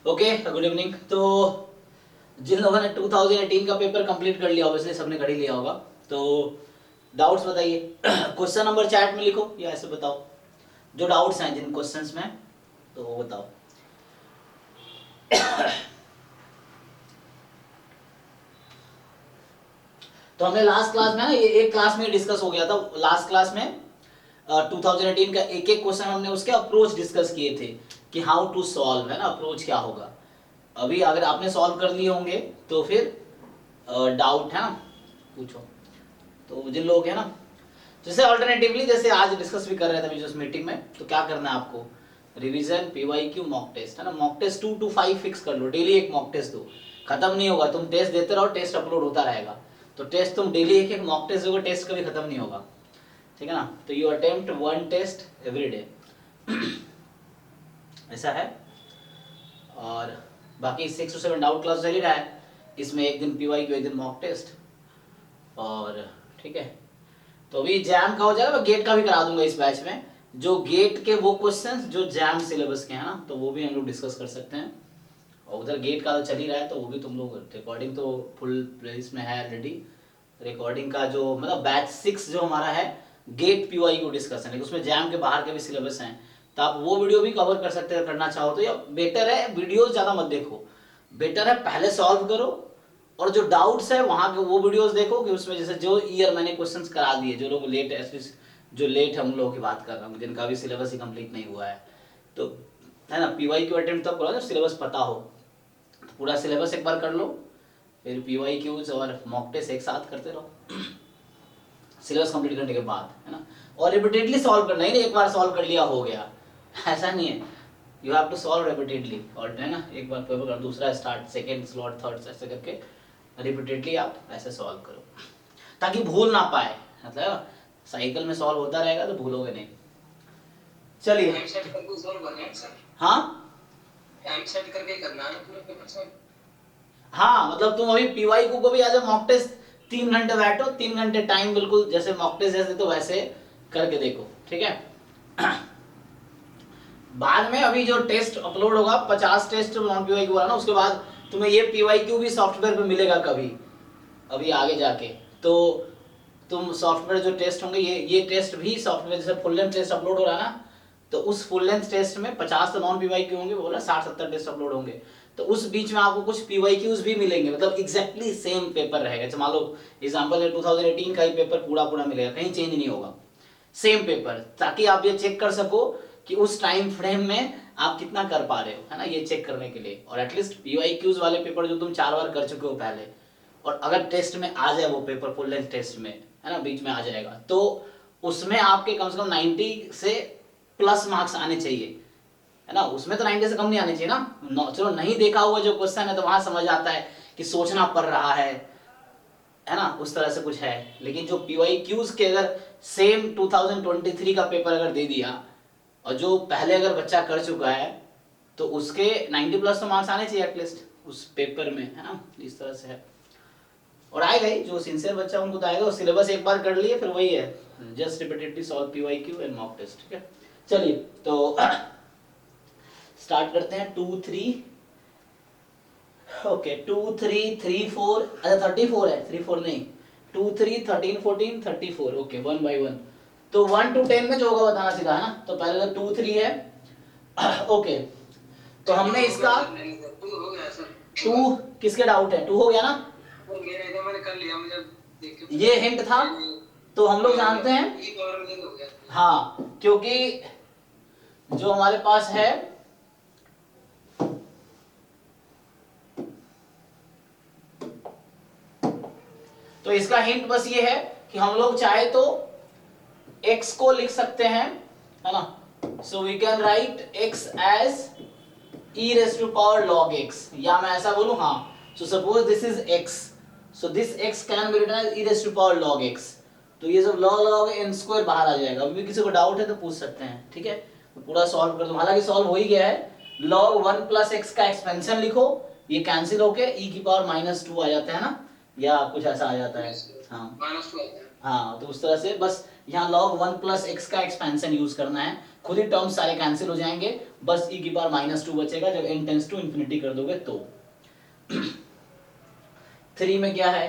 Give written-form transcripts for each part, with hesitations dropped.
Okay, good evening. तो जिन लोगों ने 2018 का पेपर कंप्लीट कर लिया, ऑब्वियसली सबने कर ही लिया होगा, तो डाउट्स बताइए। क्वेश्चन नंबर चैट में लिखो या ऐसे बताओ जो डाउट्स हैं जिन क्वेश्चंस में, तो वो बताओ। तो हमने लास्ट क्लास में ना, ये एक क्लास में डिस्कस हो गया था। लास्ट क्लास में 2018 का एक एक क्वेश्चन हमने उसके अप्रोच डिस्कस किए थे कि हाउ टू सॉल्व, है ना, अप्रोच क्या होगा। अभी अगर आपने सॉल्व कर लिए होंगे तो फिर डाउट है ना, पूछो। तो जिन लोग हैं ना, जैसे अल्टरनेटिवली जैसे आज डिस्कस भी कर रहे थे अभी जिस मीटिंग में, तो क्या करना है आपको, रिवीजन, पीवाईक्यू, मॉक टेस्ट, है ना। मॉक टेस्ट 2 to 5 फिक्स कर लो, डेली एक मॉक टेस्ट दो, खत्म नहीं होगा। तुम टेस्ट देते रहो, टेस्ट अपलोड होता रहेगा, तो टेस्ट तुम डेली एक एक मॉक टेस्ट दोगे, टेस्ट कभी खत्म नहीं होगा, ठीक है ना। तो you attempt 1 test every day, ऐसा है। और बाकी 6 to 7 डाउट क्लास चल ही रहा है, इसमें एक दिन पीवाईक्यू, एक दिन मॉक टेस्ट, और ठीक है। तो अभी जैम का हो जाएगा, मैं गेट का भी करा दूंगा इस बैच में। जो गेट के वो क्वेश्चंस जो जैम सिलेबस के हैं ना, तो वो भी हम लोग डिस्कस कर सकते हैं। और उधर गेट का तो चल ही रहा है, तो वो भी तुम लोग, रिकॉर्डिंग तो फुल प्लेलिस्ट में है ऑलरेडी। रिकॉर्डिंग का जो मतलब बैच 6 जो हमारा है गेट पीवाई को डिस्कशन है, उसमें जैम के बाहर के भी सिलेबस हैं, तो आप वो वीडियो भी कवर कर सकते हैं करना चाहो तो। या बेटर है वीडियोस ज़्यादा मत देखो, बेटर है पहले सॉल्व करो, और जो डाउट्स है वहां के वो वीडियोस देखो कि उसमें जैसे जो ईयर मैंने क्वेश्चंस करा दिए, जो लोग लेट है, जो लेट है उन लोगों की बात कर रहा हूँ, जिनका भी सिलेबस ही कंप्लीट नहीं हुआ है, तो है ना, पीवाई क्यू अटेम्प्ट तब करो जब सिलेबस पता हो। तो पूरा सिलेबस एक बार कर लो, फिर पीवाई क्यूज और मॉक टेस्ट एक साथ करते रहो सिलेबस कंप्लीट करने के बाद, है ना। और रिपीटेडली सॉल्व करना, ही नहीं एक बार सॉल्व कर लिया हो गया, ऐसा नहीं है। You have to solve repeatedly, और है ना, एक बार पेपर कर, दूसरा स्टार्ट, सेकंड स्लॉट, थर्ड, ऐसे करके रिपीटेडली आप ऐसे सॉल्व करो, ताकि भूल ना पाए। मतलब साइकिल में सॉल्व होता रहेगा तो भूलोगे नहीं। चलिए, हाँ टाइम सेट करके करना है पूरा पेपर सॉल्व। हाँ, मतलब तुम अभी पीवाईक्यू को भी आज मॉक टेस्ट 3 घंटे बैठो, 3 घंटे टाइम बिल्कुल जैसे मॉक टेस्ट जैसे, तो वैसे करके देखो, ठीक है। बाद में अभी जो टेस्ट अपलोड होगा 50 टेस्ट नॉन पीवाईक्यू वाला ना, उसके बाद तुम्हें ये पीवाईक्यू भी सॉफ्टवेयर पे मिलेगा कभी, अभी आगे जाके। तो तुम सॉफ्टवेयर जो टेस्ट होंगे, ये टेस्ट भी सॉफ्टवेयर, जैसे फुल लेंथ टेस्ट अपलोड हो रहा है ना, तो उस फुल लेंथ टेस्ट में 50 तो नॉन पीवाईक्यू होंगे, बोला 60-70 टेस्ट अपलोड होंगे, तो उस बीच में आपको कुछ पीवाईक्यूज भी मिलेंगे, मतलब एग्जैक्टली सेम पेपर रहेगा। जैसे मान लो एग्जांपल है 2018 का ही पेपर पूरा पूरा मिलेगा, कहीं चेंज नहीं होगा, सेम पेपर, ताकि आप ये चेक कर सको कि उस टाइम फ्रेम में आप कितना कर पा रहे हो, है ना, ये चेक करने के लिए। और एटलीस्ट पीवाईक्यूज वाले पेपर जो तुम 4 बार कर चुके हो पहले, और अगर टेस्ट में आ जाए वो पेपर, फुल लेंथ टेस्ट में, है ना, बीच में आ जाएगा, तो उसमें आपके कम से कम 90 से प्लस मार्क्स आने चाहिए, है ना। उसमें तो 90 से कम नहीं आने चाहिए ना। चलो नहीं देखा हुआ जो क्वेश्चन है तो वहां समझ आता है कि सोचना पड़ रहा है ना, उस तरह से कुछ है। लेकिन जो पीवाईक्यूज के अगर सेम 2023 का पेपर अगर दे दिया, और जो पहले अगर बच्चा कर चुका है, तो उसके 90 प्लस तो मार्क्स आने चाहिए एटलीस्ट उस पेपर में, है ना, इस तरह से है। और आएगा ही, जो सिंसियर बच्चा उनको तो आएगा, सिलेबस एक बार कर लिए फिर वही है, just repeatedly solve PYQ and mock test, ठीक है। चलिए तो स्टार्ट करते हैं। 2 3 ओके, 2 3 3 4, अच्छा 34 है, 3 4 नहीं, 2 3 13 14 34, ओके, 1 by 1। तो 1 to 10 में जो होगा बताना सीधा, है ना। तो पहले तो 2 3 है, ओके। तो हमने इसका 2 किसके डाउट है, 2 हो गया ना, मैंने कर लिया, मुझे ये हिंट था, तो हम लोग जानते हैं, हाँ, क्योंकि जो हमारे पास है तो इसका हिंट बस ये है कि हम लोग चाहे तो x को लिख सकते हैं, है ना। So we can write x as e raise to power log x, या मैं ऐसा बोलूं, हाँ, so suppose this is x, so this x can be written as e raise to power log x। तो ये सब log n स्क्वायर बाहर आ जाएगा। अभी किसी को डाउट है तो पूछ सकते हैं, ठीक है। तो पूरा सॉल्व कर दूं, हालांकि सॉल्व हो ही गया है। log 1 प्लस x का एक्सपेंशन लिखो, ये कैंसिल होके e की पावर -2 आ जाता है ना, या कुछ ऐसा आ जाता है, हाँ -2 आता है। हाँ। तो उस तरह से बस यहाँ log 1 प्लस एक्स का एक्सपेंशन यूज करना है, खुद ही टर्म्स सारे कैंसिल हो जाएंगे, बस e की पावर -2 बचेगा जब n टेंस टू इंफिनिटी कर दोगे तो। 3 में क्या है,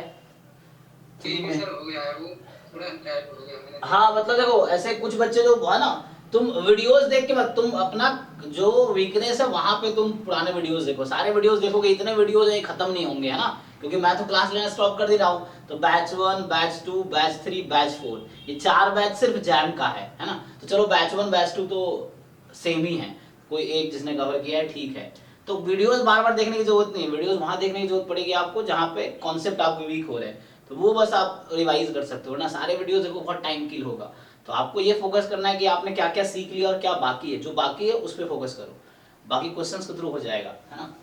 3 में सर हो गया है वो, थोड़ा टाइप हो गया मैंने। हाँ मतलब देखो ऐसे कुछ बच्चे जो है ना, तुम वीडियोस देख के मत, तुम अपना जो वीकनेस है वहां पे तुम पुराने वीडियोस देखो, सारे वीडियोस देखोगे इतने वीडियोस है खत्म नहीं होंगे, है ना, क्योंकि मैं तो क्लास लेना स्टॉप कर दे रहा हूँ। तो बैच 1, बैच 2, बैच 3, बैच 4, ये 4 बैच सिर्फ जैम का है ना। तो चलो बैच 1 बैच 2 तो सेम ही है, कोई एक जिसने कवर किया है ठीक है। तो वीडियोस बार बार देखने की जरूरत नहीं है, वीडियोस वहां देखने की जरूरत पड़ेगी आपको जहाँ पे कॉन्सेप्ट आपके वीक हो रहे हैं, तो वो बस आप रिवाइज कर सकते हो ना, सारे वीडियोस देखो बहुत टाइम किल होगा। तो आपको ये फोकस करना है कि आपने क्या क्या सीख लिया और क्या बाकी है, जो बाकी है उस पर फोकस करो, बाकी क्वेश्चंस के थ्रू हो जाएगा, है ना।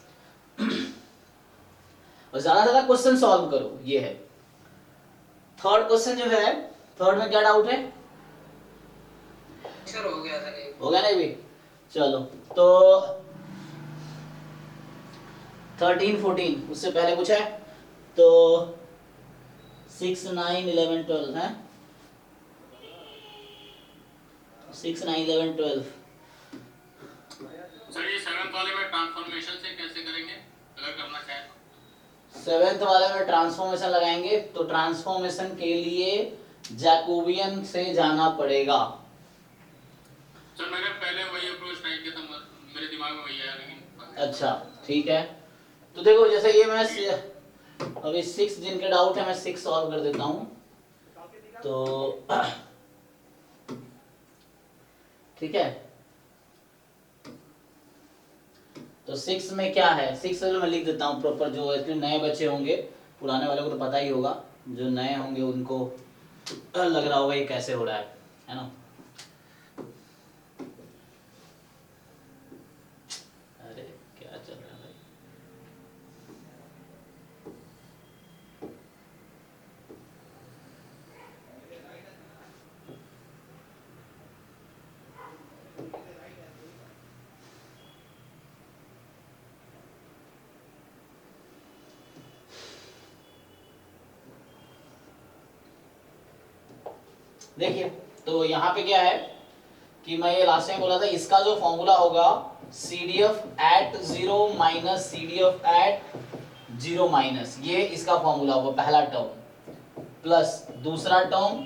और ज्यादा से ज्यादा क्वेश्चन सॉल्व करो, ये है। थर्ड क्वेश्चन जो है, थर्ड में क्या डाउट है, सर हो गया सर ये। हो गया ना भी, चलो तो 13 14 उससे पहले कुछ है, तो 6 9 11 12 है, 6 9 11 12। सर ये 7th वाले में ट्रांसफॉर्मेशन से कैसे करेंगे अगर करना चाहे तो? 7th वाले में ट्रांसफॉर्मेशन लगाएंगे, तो ट्रांसफॉर्मेशन के लिए जैकोबियन से जाना पड़ेगा। सर मैंने पहले वही अप्रोच ट्राई किया था, मेरे दिमाग में वही आया लेकिन। अच्छा ठीक है, तो देखो जैसे ये मैं अभी 6 जिनके डाउट है मैं 6 सॉल्व कर देता हूँ, तो ठीक है। तो 6 में क्या है, 6 में मैं लिख देता हूँ प्रॉपर, जो इसमें नए बच्चे होंगे, पुराने वालों को तो पता ही होगा, जो नए होंगे उनको लग रहा होगा ये कैसे हो रहा है ना। अरे क्या चल रहा है भाई, देखिए तो यहाँ पे क्या है कि मैं ये लास्ट टाइम बोला था, इसका जो फॉर्मूला होगा CDF at 0 minus CDF at 0 minus, ये इसका फॉर्मूला होगा पहला टर्म, प्लस दूसरा term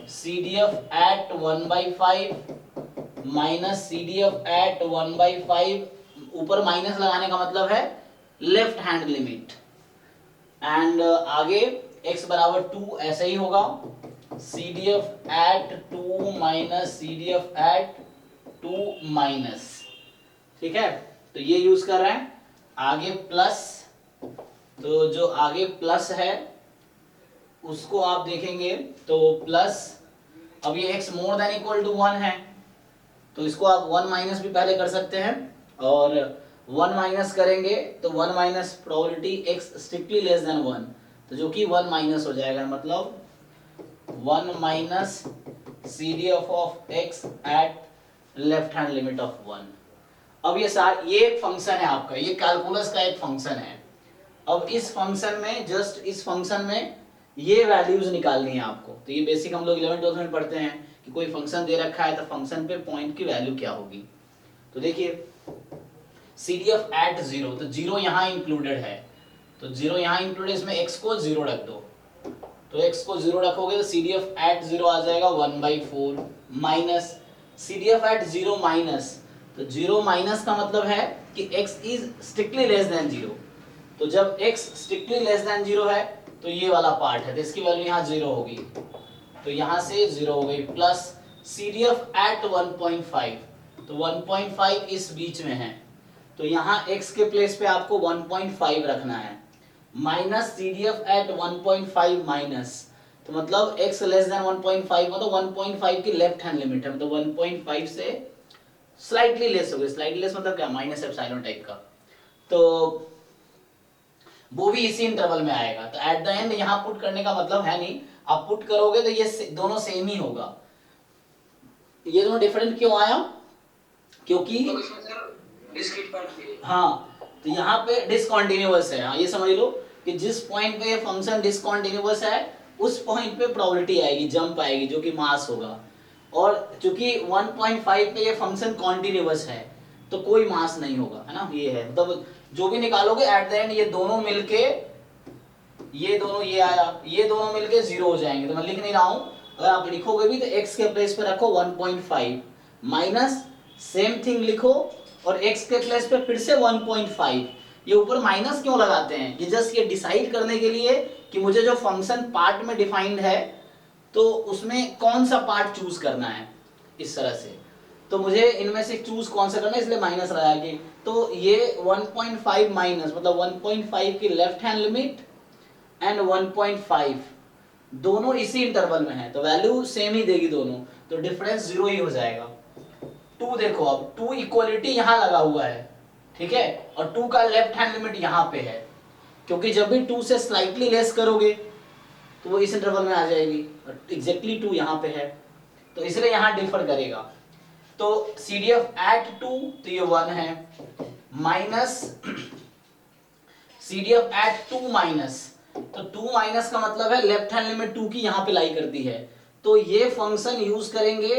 CDF at 1/5 minus CDF at 1/5, ऊपर माइनस लगाने का मतलब है लेफ्ट हैंड लिमिट, एंड आगे x बराबर 2 ऐसे ही होगा, CDF at 2 minus CDF at 2 minus, ठीक है। तो ये यूज कर रहे हैं, आगे प्लस, तो जो आगे प्लस है उसको आप देखेंगे तो प्लस, अब ये x more than equal to 1 है, तो इसको आप 1 माइनस भी पहले कर सकते हैं, और 1 माइनस करेंगे तो 1 minus probability x strictly less than 1, तो जो कि 1 माइनस हो जाएगा, मतलब 1 minus CDF of x at left hand limit of 1। अब ये एक फंक्शन है आपका, ये कैलकुलस का एक फंक्शन है। अब इस फंक्शन में, जस्ट इस फंक्शन में ये वैल्यूज निकालनी है आपको, तो ये बेसिक हम लोग 11 12 में पढ़ते हैं कि कोई फंक्शन दे रखा है तो फंक्शन पे पॉइंट की वैल्यू क्या होगी। तो देखिए CDF एट 0, तो 0 यहाँ इंक्लूडेड है, तो 0 यहाँ इंक्लूडेड, इसमें x को 0 रख दो, तो x को 0 रखोगे तो CDF एट 0 आ जाएगा 1/4 माइनस CDF एट 0 माइनस, तो 0 माइनस का मतलब है कि x is strictly less than 0, तो जब x स्ट्रिक्टली लेस देन 0 है तो ये वाला पार्ट है, तो इसकी वैल्यू यहाँ 0 होगी, तो यहाँ से 0 हो गई, प्लस CDF एट 1.5, तो 1.5 इस बीच में है, तो यहाँ x के प्लेस पे आपको 1.5 रखना है, माइनस CDF एट 1.5 माइनस, तो मतलब x लेस देन 1.5, मतलब 1.5 की लेफ्ट हैंड लिमिट है, मतलब 1.5 से स्लाइटली लेस हो गई, स्लाइटली लेस मतलब क्या, माइनस एप्सिलॉन टाइप का, तो वो भी इसी इंटरवल में आएगा। तो एट द एंड यहाँ पुट करने का मतलब है नहीं, आप पुट करोगे तो ये दोनों सेम ही होगा। ये दोनों डिफरेंट क्यों आया, क्योंकि तो इसमें सर डिस्क्रीट पार्ट भी, हाँ तो यहाँ पे डिसकंटिन्यूअस है, हाँ ये समझ लो कि जिस पॉइंट पे ये फंक्शन डिसकंटिन्यूअस है उस पॉइंट पे प्रोबेबिलिटी आएगी, जंप आएगी, जो कि मास होगा। और चूंकि 1.5 पे ये फंक्शन कॉन्टिन्यूअस है तो कोई मास नहीं होगा, है ना। ये है मतलब जो भी निकालोगे एट द एंड ये दोनों मिलके, ये दोनों, ये आया, ये दोनों मिलके 0 हो जाएंगे। तो मैं लिख नहीं रहा हूं, अगर आप लिखोगे भी तो x के प्लेस पे रखो 1.5 माइनस सेम थिंग लिखो और x के प्लेस पे फिर से 1.5। ये ऊपर माइनस क्यों लगाते हैं, ये जस्ट ये डिसाइड करने के लिए कि मुझे जो फंक्शन पार्ट में डिफाइंड है तो उसमें कौन सा पार्ट चूज करना है, इस तरह से। तो मुझे इनमें से चूज कौन सा करना है, इसलिए माइनस लगा के। तो ये 1.5 माइनस मतलब 1.5 की लेफ्ट हैंड लिमिट एंड 1.5 दोनों इसी इंटरवल में है, तो वैल्यू सेम ही देगी दोनों, तो डिफरेंस 0 ही हो जाएगा। 2 देखो, अब 2 इक्वलिटी यहां लगा हुआ है, ठीक है, और 2 का लेफ्ट हैंड लिमिट यहां पे है, क्योंकि जब भी 2 से स्लाइटली लेस करोगे तो वो इस इंटरवल में आ जाएगी, और एग्जैक्टली 2 यहां पे है, तो इसलिए यहां डिफर करेगा। तो CDF एट 2 तो ये 1 है, माइनस CDF एट 2 माइनस, तो 2 माइनस का मतलब है लेफ्ट हैंड लिमिट 2 की यहां पे लाई करती है, तो ये फंक्शन यूज करेंगे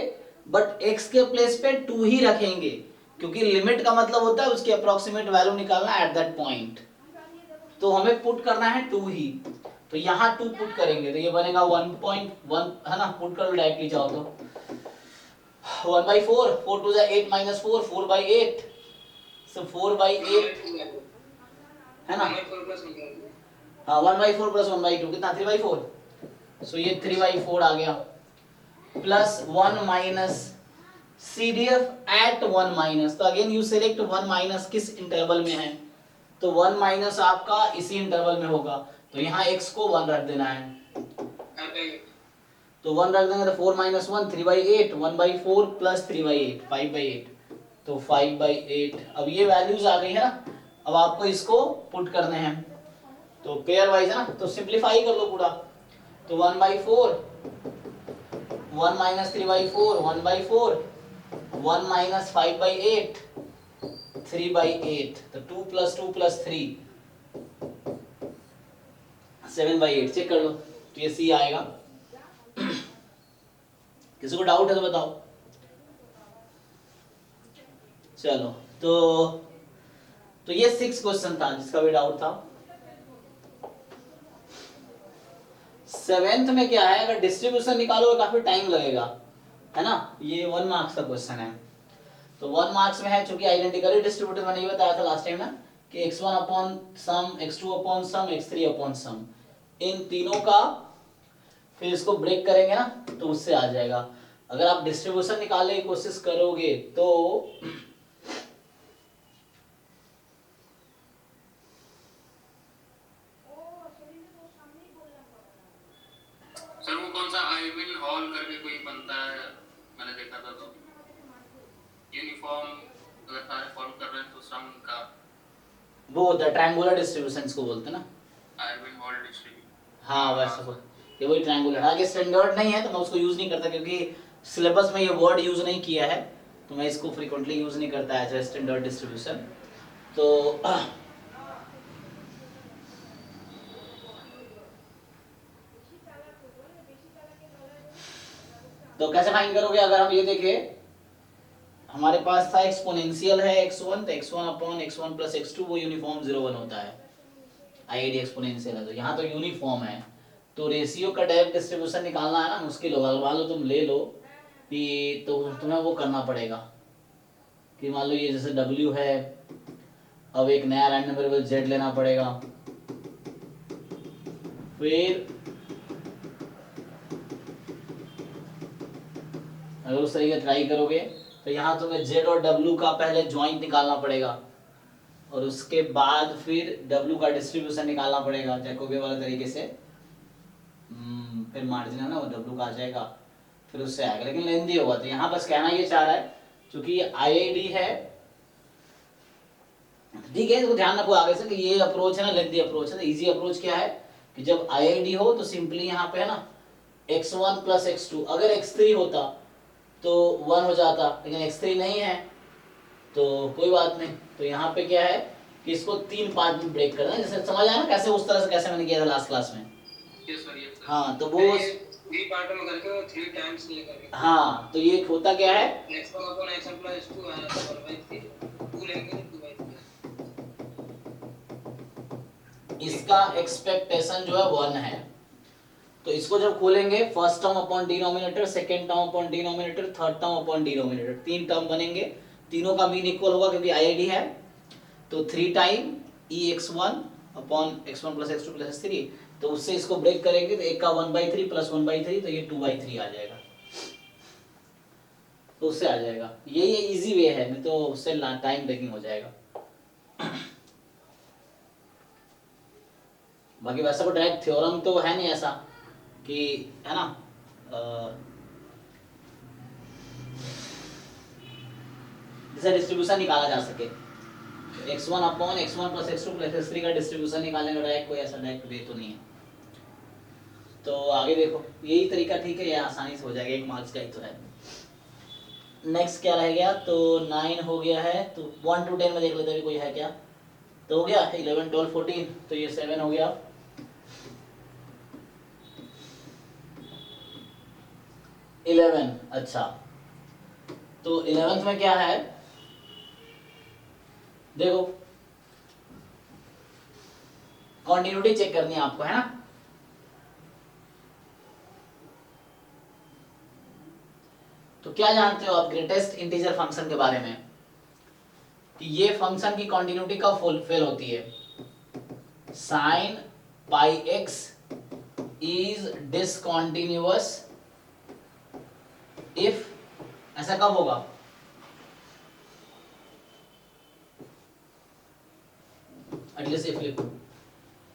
बट x के प्लेस पे 2 ही रखेंगे, क्योंकि लिमिट का मतलब होता है उसकी अप्रोक्सीमेट वैल्यू निकालना एट दैट पॉइंट, तो हमें पुट करना है 2 ही, तो यहाँ 2 पुट करेंगे तो ये बनेगा 1.1, है ना। पुट कर लो डायरेक्टली जाओ तो 1/4, 4 to the 8 minus 4, 4/8, so 4/8 है ना। हाँ 1/4 प्लस 1/2 कितना 3/4, सो ये 3/4 आ गया, plus 1 minus CDF at 1 minus, तो अगेन यू सिलेक्ट 1 माइनस किस इंटरवल में है, तो 1 माइनस आपका इसी इंटरवल में होगा, तो यहाँ x को 1 रख देना है, तो 1 रख देंगे तो 4 माइनस 1 3/8, 1/4 प्लस 3/8 5/8, तो 5/8। अब ये वैल्यूज आ गई है ना, अब आपको इसको पुट करने हैं, तो पेयर वाइज है ना, तो सिंप्लीफाई कर लो पूरा, तो 1/4 1 माइनस 3/4 1/4 1 माइनस 5/8 3/8, तो 2 प्लस 2 प्लस 3 7/8, चेक कर लो, तो ये C आएगा। किसी को डाउट है तो बताओ। चलो तो ये 6 क्वेश्चन था जिसका भी डाउट था। 7th में क्या है, अगर डिस्ट्रीब्यूशन निकालोगे काफी टाइम लगेगा, है ना। ये 1 मार्क्स का क्वेश्चन है, तो 1 मार्क्स में है, चूंकि आइडेंटिकली डिस्ट्रीब्यूटेड मैंने ये बताया था लास्ट टाइम ना कि x1 अपॉन सम, x2 अपॉन सम, x3 अपॉन सम, इन तीनों का फिर इसको ब्रेक करेंगे ना तो उससे आ जाएगा। अगर आप डिस्ट्रीब्यूशन निकालने की कोशिश करोगे तो सर वो कौन सा आइविन हॉल करके कोई बनता है, मैंने देखा था, तो यूनिफॉर्म अगर सारे फॉलो कर रहे हैं तो सम का वो होता है ट्रायंगुलर डिस्ट्रीब्यूशन को बोलते हैं ना, आइविन हॉल डिस्ट्रीब्यूशन। हाँ वैसा कोई, ये वही ट्रायंगुलर, आगे स्टैंडर्ड नहीं है तो मैं उसको यूज नहीं करता, क्योंकि सिलेबस में ये वर्ड यूज नहीं किया है, तो मैं इसको फ्रीक्वेंटली यूज नहीं करता एज ए स्टैंडर्ड डिस्ट्रीब्यूशन। तो कैसे फाइंड करोगे, अगर हम ये देखें हमारे पास था एक्सपोनेंशियल है x1, तो x1 upon x1 plus x2 वो यूनिफॉर्म 0 1 होता है, आईडी एक्सपोनेंशियल है, तो यहाँ तो यूनिफॉर्म है, तो रेशियो का डायरेक्ट डिस्ट्रीब्यूशन निकालना है ना मुश्किल होगा। मान लो तुम ले लो कि तो तुम्हें वो करना पड़ेगा कि मान लो ये जैसे W है, अब एक नया रैंडम वेरिएबल Z लेना पड़ेगा, फिर अगर उस तरीके ट्राई करोगे तो यहाँ तुम्हें Z और W का पहले जॉइंट निकालना पड़ेगा, और उसके बाद फिर W का डिस्ट्रीब्यूशन निकालना पड़ेगा जैकोबी वाले तरीके से, फिर मार्जिन है ना वो W का आ जाएगा, फिर उससे आएगा, लेकिन लेंदी होगा। तो यहाँ बस कहना ये चाह रहा है क्योंकि IID है, ठीक है, तो ध्यान रखो आगे से कि ये अप्रोच है ना लेंदी अप्रोच है, तो इजी अप्रोच क्या है कि जब IID हो तो सिंपली यहाँ पे है ना x1 प्लस x2, अगर x3 होता तो 1 हो जाता, लेकिन x3 नहीं है तो कोई बात नहीं। तो यहाँ पे क्या है कि इसको 3 पार्ट में ब्रेक करना है, जैसे समझ आया ना कैसे, उस तरह से कैसे मैंने किया था लास्ट क्लास में। Yes sir yes sir. हाँ तो वो थ्री पार्ट में करके वो 3 टाइम्स लेकर के हाँ तो ये होता क्या है, x1 upon x1 plus 2 आया तो 1/3 2 लेंगे तो 2/3 इसका एक्सपेक्टेशन जो है 1 है। तो इसको जब खोलेंगे first term upon denominator, second term upon denominator, third term upon denominator, 3 term बनेंगे, तीनों का मीन इक्वल होगा क्योंकि आईआईडी है। तो 3 time ex1 upon x1 plus x2 plus x3, तो उससे इसको ब्रेक करेंगे तो एक का 1/3 प्लस 1/3 तो ये 2/3 आ जाएगा। तो उससे आ जाएगा, ये इजी वे है, नहीं तो उससे टाइम टेकिंग हो जाएगा। बाकी वैसा कोई डायरेक्ट थ्योरम तो है नहीं ऐसा कि, है ना, जिससे डिस्ट्रीब्यूशन निकाला जा सके। x1 upon x1 plus x2 plus x3 का डिस्ट्रीब्यूशन निकालने का डायरेक्ट कोई ऐसा डायरेक्ट वे तो नहीं है। तो आगे देखो, यही तरीका ठीक है, ये आसानी से हो जाएगा, 1 मार्क्स का ही तो है। नेक्स्ट क्या रह गया, तो 9 हो गया है, तो 1 to 10 में देख लेते हैं कोई है क्या। तो हो गया 11 12 14, तो ये 7 हो गया। इलेवन, अच्छा तो 11th में क्या है, देखो कॉन्टिन्यूटी चेक करनी है आपको, है ना। तो क्या जानते हो आप ग्रेटेस्ट इंटीजर फंक्शन के बारे में, कि ये फंक्शन की कॉन्टिन्यूटी कब फुलफिल होती है, sine pi x is discontinuous if, ऐसा कब होगा, एटलीस्ट इफ लिखो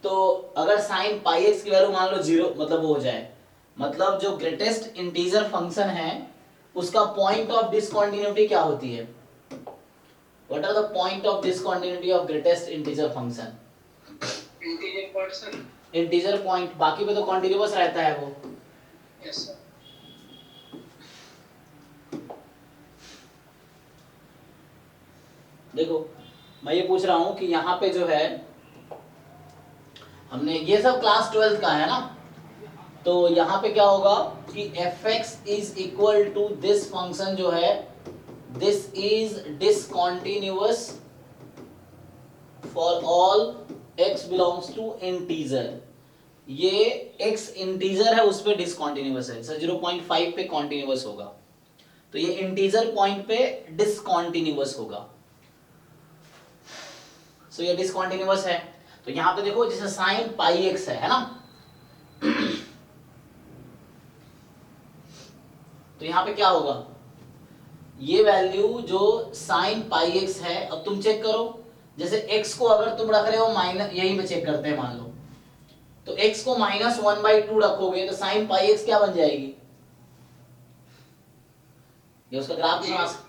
तो अगर साइन पाई एक्स की वैल्यू मान लो 0, मतलब वो हो जाए, मतलब जो ग्रेटेस्ट इंटीजर फंक्शन है उसका पॉइंट ऑफ डिसकॉन्टिन्यूटी क्या होती है, what are the point of discontinuity of greatest integer function, integer part sir. Integer point, बाकी पे तो कॉन्टिन्यूअस रहता है वो। Yes sir. देखो मैं ये पूछ रहा हूं कि यहाँ पे जो है, हमने ये सब क्लास 12 का है ना, तो यहाँ पे क्या होगा कि fx is equal to this function जो है, this is discontinuous for all x belongs to integer. ये x इंटीजर है उस पे डिसकॉन्टिन्यूअस है, सर 0.5 पे कॉन्टिन्यूअस होगा, तो ये इंटीजर पॉइंट पे डिसकॉन्टिन्यूअस होगा। सो ये डिसकॉन्टिन्यूअस है, तो यहाँ पे देखो जैसे साइन पाई एक्स है ना, तो यहाँ पे क्या होगा, ये वैल्यू जो साइन पाई एक्स है, अब तुम चेक करो, जैसे x को अगर तुम रख रहे हो माइनस, यही पे चेक करते हैं मान लो, तो x को -1/2 रखोगे तो साइन पाई एक्स क्या बन जाएगी, ये उसका ग्राफ भी बना सकते,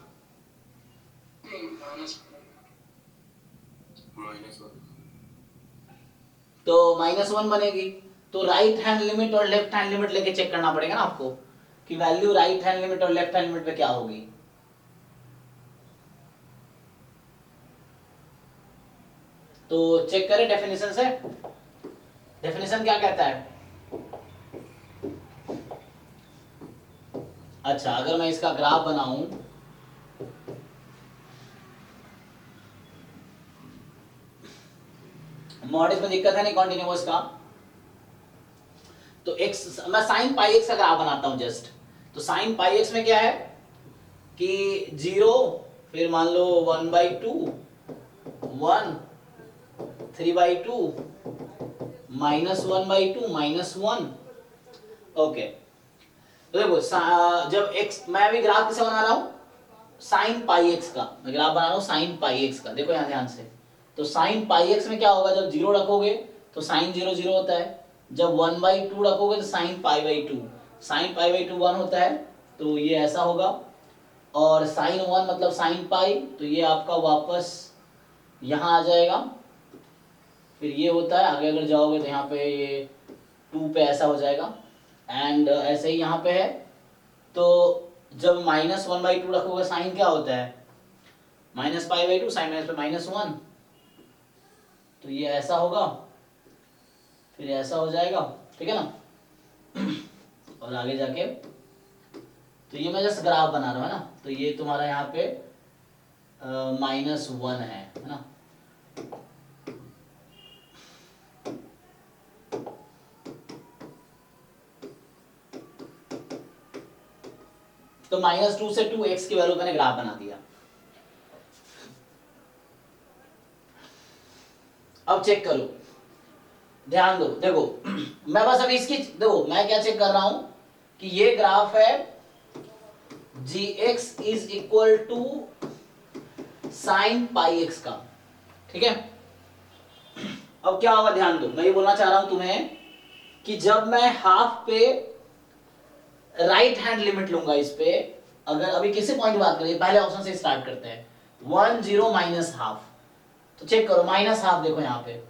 तो -1 बनेगी। तो राइट हैंड लिमिट और लेफ्ट हैंड लिमिट लेके चेक करना पड़ेगा ना आपको, कि वैल्यू राइट हैंड लिमिट और लेफ्ट हैंड लिमिट पे क्या होगी। तो चेक करें डेफिनेशन से, डेफिनेशन क्या कहता है। अच्छा अगर मैं इसका ग्राफ बनाऊं, मॉड में दिक्कत है नहीं कॉन्टिन्यूअस का, तो x, मैं साइन पाई एक्स का ग्राफ बनाता हूं जस्ट। तो साइन पाई एक्स में क्या है कि 0, फिर मान लो 1/2, 1, 3/2, -1/2, -1, ओके। तो देखो जब x, मैं अभी ग्राफ किसे बना रहा हूं, साइन पाई एक्स का मैं ग्राफ बना रहा हूं, साइन पाई एक्स का, देखो यहां ध्यान से। तो साइन पाई एक्स में क्या होगा, जब 0 रखोगे तो साइन 0 0 होता है, जब 1/2 रखोगे तो साइन पाई/2, साइन पाई/2 1 होता है, तो ये ऐसा होगा। और साइन 1 मतलब साइन पाई, तो ये आपका वापस यहाँ आ जाएगा, फिर ये होता है, आगे अगर जाओगे तो यहाँ पे ये 2 पे ऐसा हो जाएगा, एंड ऐसे ही यहाँ पे है। तो जब -1/2 रखोगे साइन क्या होता है, -पाई/2, साइन -1, तो ये ऐसा होगा, फिर ऐसा हो जाएगा, ठीक है ना। और आगे जाके तो ये मैं जस्ट ग्राफ बना रहा हूँ, है ना। तो ये तुम्हारा यहाँ पे -1 है ना। तो -2 से 2x की वैल्यू मैंने ग्राफ बना दिया। अब चेक करो, ध्यान दो, देखो मैं बस अभी इसकी देखो मैं क्या चेक कर रहा हूं कि ये ग्राफ है gx is equal to sine pi x का, ठीक है। अब क्या होगा, ध्यान दो, मैं ये बोलना चाह रहा हूं तुम्हें कि जब मैं हाफ पे राइट हैंड लिमिट लूंगा इस पे, अगर अभी किसी पॉइंट बात करें, पहले ऑप्शन से स्टार्ट करते हैं, 1 0 माइनस हाफ। तो चेक करो माइनस हाफ, देखो यहाँ पे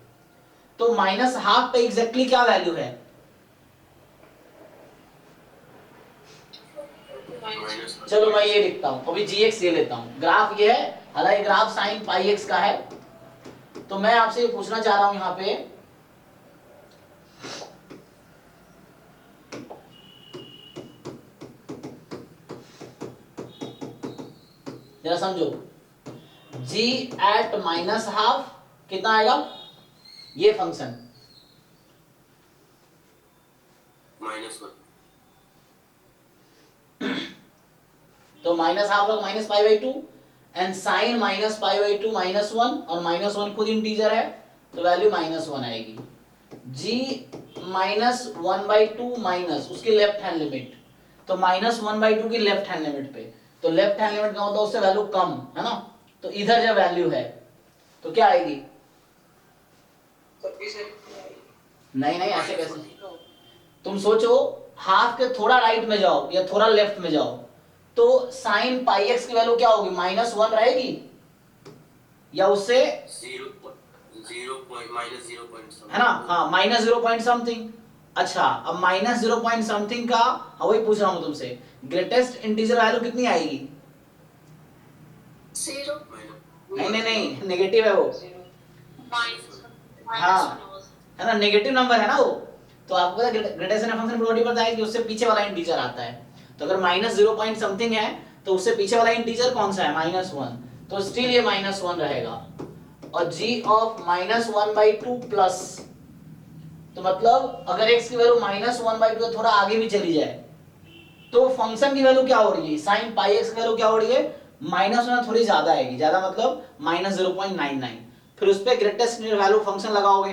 तो माइनस हाफ पे एग्जैक्टली क्या वैल्यू है, चलो मैं ये लिखता हूं, अभी gx ये लेता हूं, ग्राफ ये है, हालांकि ग्राफ साइन पाई x का है। तो मैं आपसे ये पूछना चाह रहा हूं यहाँ पे जरा समझो, g एट माइनस हाफ कितना आएगा, ये फंक्शन -1। तो minus half log -π/2 and sine -π/2 -1, और -1 खुद इंटीजर है तो वैल्यू -1 आएगी। g -1/2 माइनस उसकी लेफ्ट हैंड लिमिट, तो -1/2 की लेफ्ट हैंड लिमिट पे, तो लेफ्ट हैंड लिमिट का मतलब उससे वैल्यू कम है ना, तो इधर जब वैल्यू है तो क्या आएगी, नहीं नहीं ऐसे कैसे, तुम सोचो हाफ के थोड़ा राइट में जाओ या थोड़ा लेफ्ट में जाओ, तो साइन पाई एक्स की वैल्यू क्या होगी, -1 रहेगी या उससे है ना, हाँ -0 पॉइंट समथिंग। अच्छा अब -0 पॉइंट समथिंग का, हाँ वही पूछ रहा हूं तुमसे, ग्रेटेस्ट इंटीजर वैल्यू कितनी आएगी, 0 नहीं नहीं नहीं नेगेटिव है वो, हाँ है ना, नेगेटिव नंबर है ना वो। तो आपको पता है ग्रेटेस्ट फंक्शन प्रोपर्टी पता है कि उससे पीछे वाला इंटीजर आता है, तो अगर -0 पॉइंट समथिंग है तो उससे पीछे वाला इंटीजर कौन सा है, -1, तो स्टिल ये -1 रहेगा। और g ऑफ -1/2 प्लस, तो मतलब अगर x की वैल्यू -1/2 थोड़ा आगे भी चली जाए तो फंक्शन की वैल्यू क्या हो रही है, साइन पाई x की वैल्यू क्या हो रही है, -1 थोड़ी ज्यादा आएगी, ज्यादा मतलब -0.99, फिर उस पे ग्रेटेस्ट वैल्यू फंक्शन लगाओगे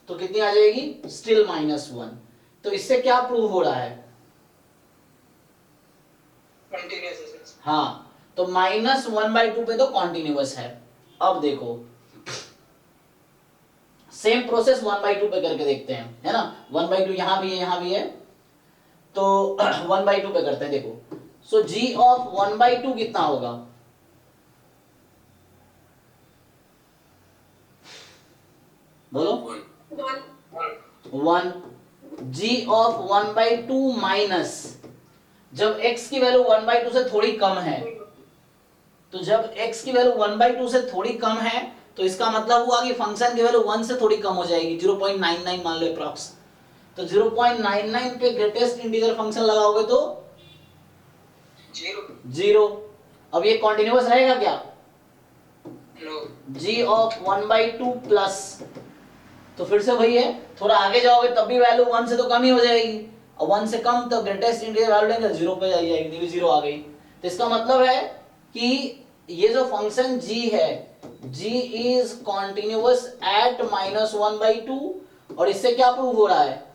तो कितनी आ जाएगी, स्टिल -1। तो इससे क्या प्रूव हो रहा है, हाँ तो -1/2 पे तो कॉन्टिन्यूअस है। अब देखो सेम प्रोसेस 1/2 पे करके देखते हैं, है ना, 1/2 यहां भी है यहां भी है, तो 1/2 पे करते हैं, देखो सो g ऑफ 1/2 कितना होगा, बोलो 1, g ऑफ 1/2 माइनस, जब x की वैल्यू 1/2 से थोड़ी कम है, तो जब x की वैल्यू 1/2 से थोड़ी कम है तो इसका मतलब हुआ कि फंक्शन की वैल्यू 1 से थोड़ी कम हो जाएगी, 0.99 मान लो अप्रॉक्स, तो 0.99 पे ग्रेटेस्ट इंटीजर फंक्शन लगाओगे तो 0। अब ये कॉन्टिन्यूअस रहेगा क्या, g ऑफ 1/2 प्लस, तो फिर से वही है, थोड़ा आगे जाओगे तब भी वैल्यू 1 से तो कम ही हो जाएगी, और 1 से कम तो ग्रेटेस्ट इंटीजर वैल्यू लेंगे 0 पे जाएगी, भी 0 आ गई। तो इसका मतलब है कि ये जो फंक्शन g है, g इज कॉन्टिन्यूअस एट -1/2, और इससे क्या प्रूव हो रहा है,